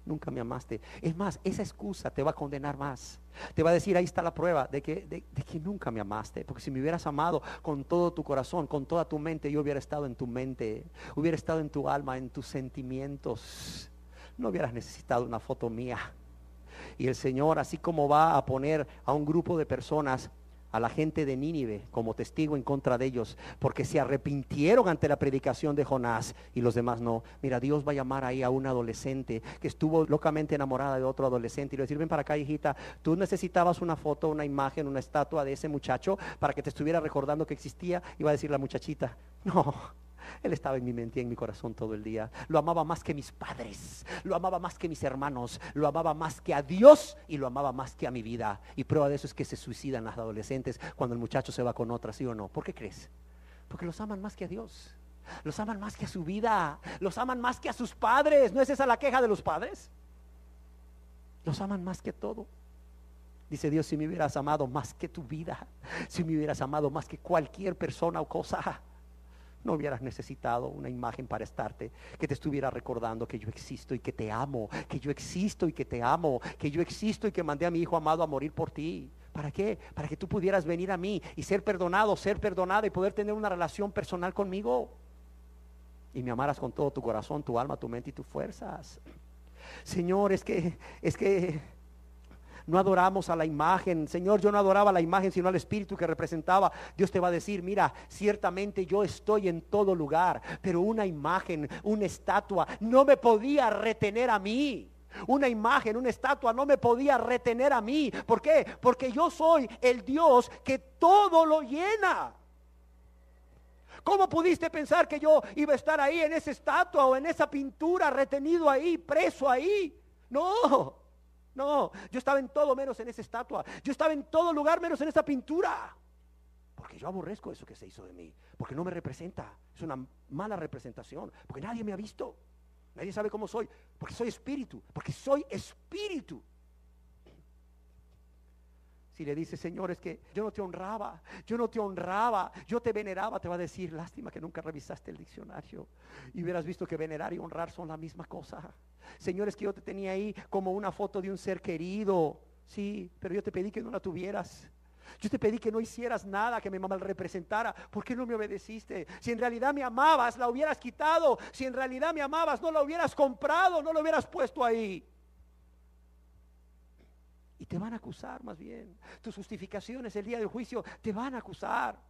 nunca me amaste. Es más, esa excusa te va a condenar más. Te va a decir, ahí está la prueba de que nunca me amaste. Porque si me hubieras amado con todo tu corazón, con toda tu mente, yo hubiera estado en tu mente, hubiera estado en tu alma, en tus sentimientos. No hubieras necesitado una foto mía. Y el Señor, así como va a poner a un grupo de personas, a la gente de Nínive como testigo en contra de ellos, porque se arrepintieron ante la predicación de Jonás y los demás no. Mira, Dios va a llamar ahí a una adolescente que estuvo locamente enamorada de otro adolescente y le va a decir, ven para acá, hijita, tú necesitabas una foto, una imagen, una estatua de ese muchacho para que te estuviera recordando que existía. Y va a decir la muchachita, no, Él estaba en mi mente y en mi corazón todo el día. Lo amaba más que mis padres, lo amaba más que mis hermanos, lo amaba más que a Dios y lo amaba más que a mi vida. Y prueba de eso es que se suicidan las adolescentes cuando el muchacho se va con otra, ¿sí o no? ¿Por qué crees? Porque los aman más que a Dios, los aman más que a su vida, los aman más que a sus padres. ¿No es esa la queja de los padres? Los aman más que todo. Dice Dios, si me hubieras amado más que tu vida, si me hubieras amado más que cualquier persona o cosa, no hubieras necesitado una imagen para estarte, que te estuviera recordando que yo existo y que te amo, que yo existo y que te amo, que yo existo y que mandé a mi hijo amado a morir por ti. ¿Para qué? Para que tú pudieras venir a mí y ser perdonado, ser perdonada y poder tener una relación personal conmigo. Y me amaras con todo tu corazón, tu alma, tu mente y tus fuerzas. Señor, es que no adoramos a la imagen. Señor, yo no adoraba a la imagen sino al espíritu que representaba. Dios te va a decir, mira, ciertamente yo estoy en todo lugar, pero una imagen, una estatua no me podía retener a mí. Una imagen, una estatua no me podía retener a mí. ¿Por qué? Porque yo soy el Dios que todo lo llena. ¿Cómo pudiste pensar que yo iba a estar ahí en esa estatua o en esa pintura, retenido ahí, preso ahí? No, yo estaba en todo menos en esa estatua. Yo estaba en todo lugar menos en esa pintura. Porque yo aborrezco eso que se hizo de mí. Porque no me representa. Es una mala representación. Porque nadie me ha visto. Nadie sabe cómo soy. Porque soy espíritu. Porque soy espíritu. Si le dices, Señor, es que yo no te honraba, yo te veneraba, te va a decir, lástima que nunca revisaste el diccionario y hubieras visto que venerar y honrar son la misma cosa. Señor, es que yo te tenía ahí como una foto de un ser querido, sí, pero yo te pedí que no la tuvieras. Yo te pedí que no hicieras nada que me mal representara. ¿Por qué no me obedeciste? Si en realidad me amabas, la hubieras quitado. Si en realidad me amabas, no la hubieras comprado, no la hubieras puesto ahí. Y te van a acusar más bien. Tus justificaciones el día del juicio te van a acusar.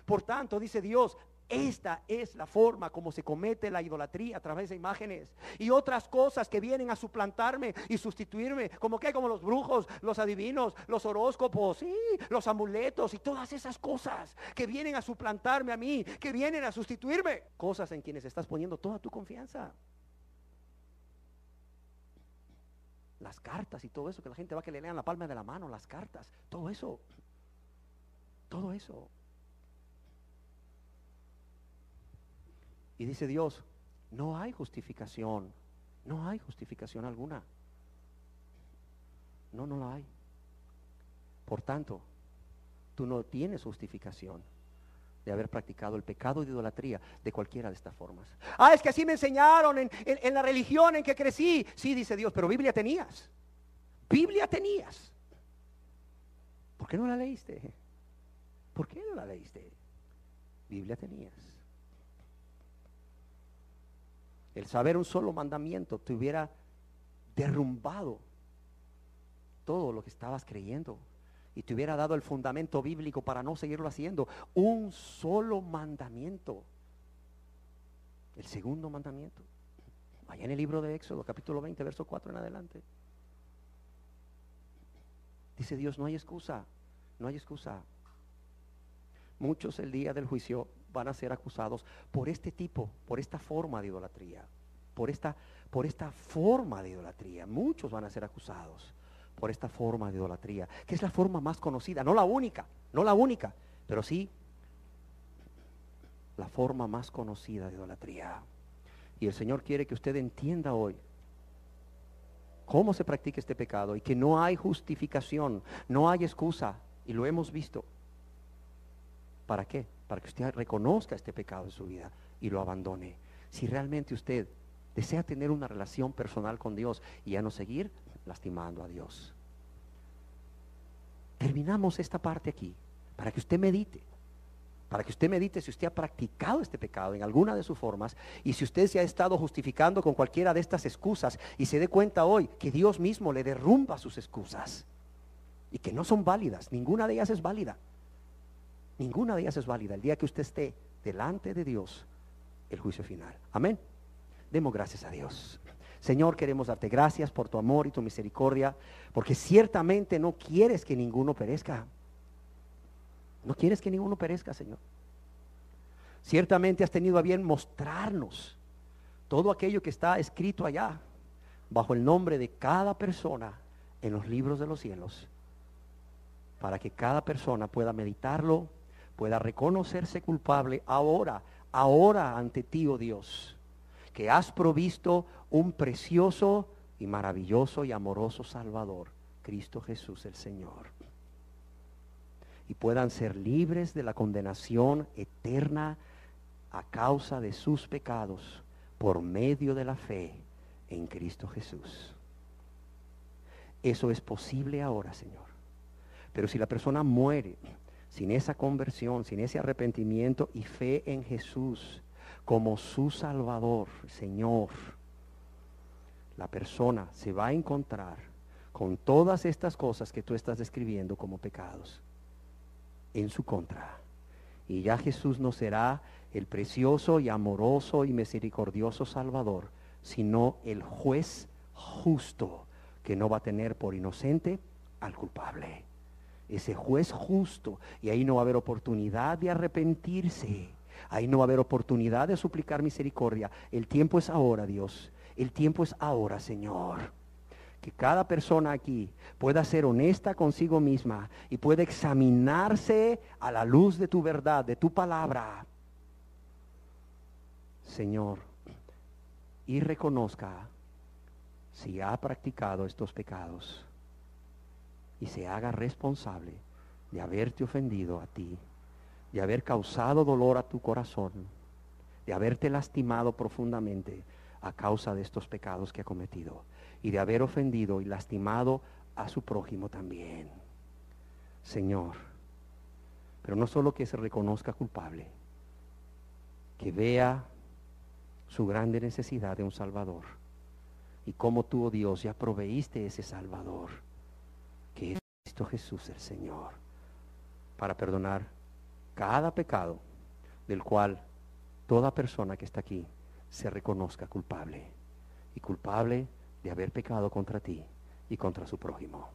Por tanto, dice Dios, esta es la forma como se comete la idolatría a través de imágenes y otras cosas que vienen a suplantarme y sustituirme, como los brujos, los adivinos, los horóscopos, sí, los amuletos y todas esas cosas que vienen a suplantarme a mí, que vienen a sustituirme, cosas en quienes estás poniendo toda tu confianza. Las cartas y todo eso, que la gente va a que le lean la palma de la mano, las cartas, todo eso. Y dice Dios, no hay justificación alguna. No la hay. Por tanto, tú no tienes justificación de haber practicado el pecado de idolatría de cualquiera de estas formas. Es que así me enseñaron en la religión en que crecí. Sí, dice Dios, pero Biblia tenías. ¿Por qué no la leíste? Biblia tenías. El saber un solo mandamiento te hubiera derrumbado todo lo que estabas creyendo y te hubiera dado el fundamento bíblico para no seguirlo haciendo. Un solo mandamiento. El segundo mandamiento. Allá en el libro de Éxodo, capítulo 20, verso 4 en adelante. Dice Dios, no hay excusa. Muchos el día del juicio van a ser acusados por esta forma de idolatría. Por esta forma de idolatría. Muchos van a ser acusados por esta forma de idolatría, que es la forma más conocida, no la única, pero sí la forma más conocida de idolatría. Y el Señor quiere que usted entienda hoy cómo se practica este pecado y que no hay justificación, no hay excusa, y lo hemos visto. ¿Para qué? Para que usted reconozca este pecado en su vida y lo abandone. Si realmente usted desea tener una relación personal con Dios y ya no seguir lastimando a Dios. Terminamos esta parte aquí para que usted medite. Si usted ha practicado este pecado en alguna de sus formas y si usted se ha estado justificando con cualquiera de estas excusas y se dé cuenta hoy que Dios mismo le derrumba sus excusas y que no son válidas, ninguna de ellas es válida. El día que usted esté delante de Dios, el juicio final. Amén. Demos gracias a Dios. Señor, queremos darte gracias por tu amor y tu misericordia, porque ciertamente no quieres que ninguno perezca. No quieres que ninguno perezca, Señor. Ciertamente has tenido a bien mostrarnos todo aquello que está escrito allá, bajo el nombre de cada persona en los libros de los cielos, para que cada persona pueda meditarlo, pueda reconocerse culpable ahora ante ti, oh Dios, que has provisto un precioso y maravilloso y amoroso Salvador, Cristo Jesús el Señor, y puedan ser libres de la condenación eterna a causa de sus pecados por medio de la fe en Cristo Jesús. Eso es posible ahora, Señor. Pero si la persona muere sin esa conversión, sin ese arrepentimiento y fe en Jesús como su Salvador, Señor, la persona se va a encontrar con todas estas cosas que tú estás describiendo como pecados en su contra. Y ya Jesús no será el precioso y amoroso y misericordioso Salvador, sino el juez justo que no va a tener por inocente al culpable. Ese juez justo, y ahí no va a haber oportunidad de arrepentirse, ahí no va a haber oportunidad de suplicar misericordia. El tiempo es ahora, Dios, el tiempo es ahora, Señor. Que cada persona aquí pueda ser honesta consigo misma y pueda examinarse a la luz de tu verdad, de tu palabra, Señor, y reconozca si ha practicado estos pecados y se haga responsable de haberte ofendido a ti, de haber causado dolor a tu corazón, de haberte lastimado profundamente a causa de estos pecados que ha cometido, y de haber ofendido y lastimado a su prójimo también, Señor. Pero no solo que se reconozca culpable, que vea su grande necesidad de un Salvador, y cómo tú, oh Dios, ya proveíste ese Salvador, que es Cristo Jesús el Señor, para perdonar cada pecado del cual toda persona que está aquí se reconozca culpable, y culpable de haber pecado contra ti y contra su prójimo.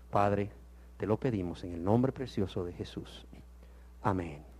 Padre, te lo pedimos en el nombre precioso de Jesús. Amén.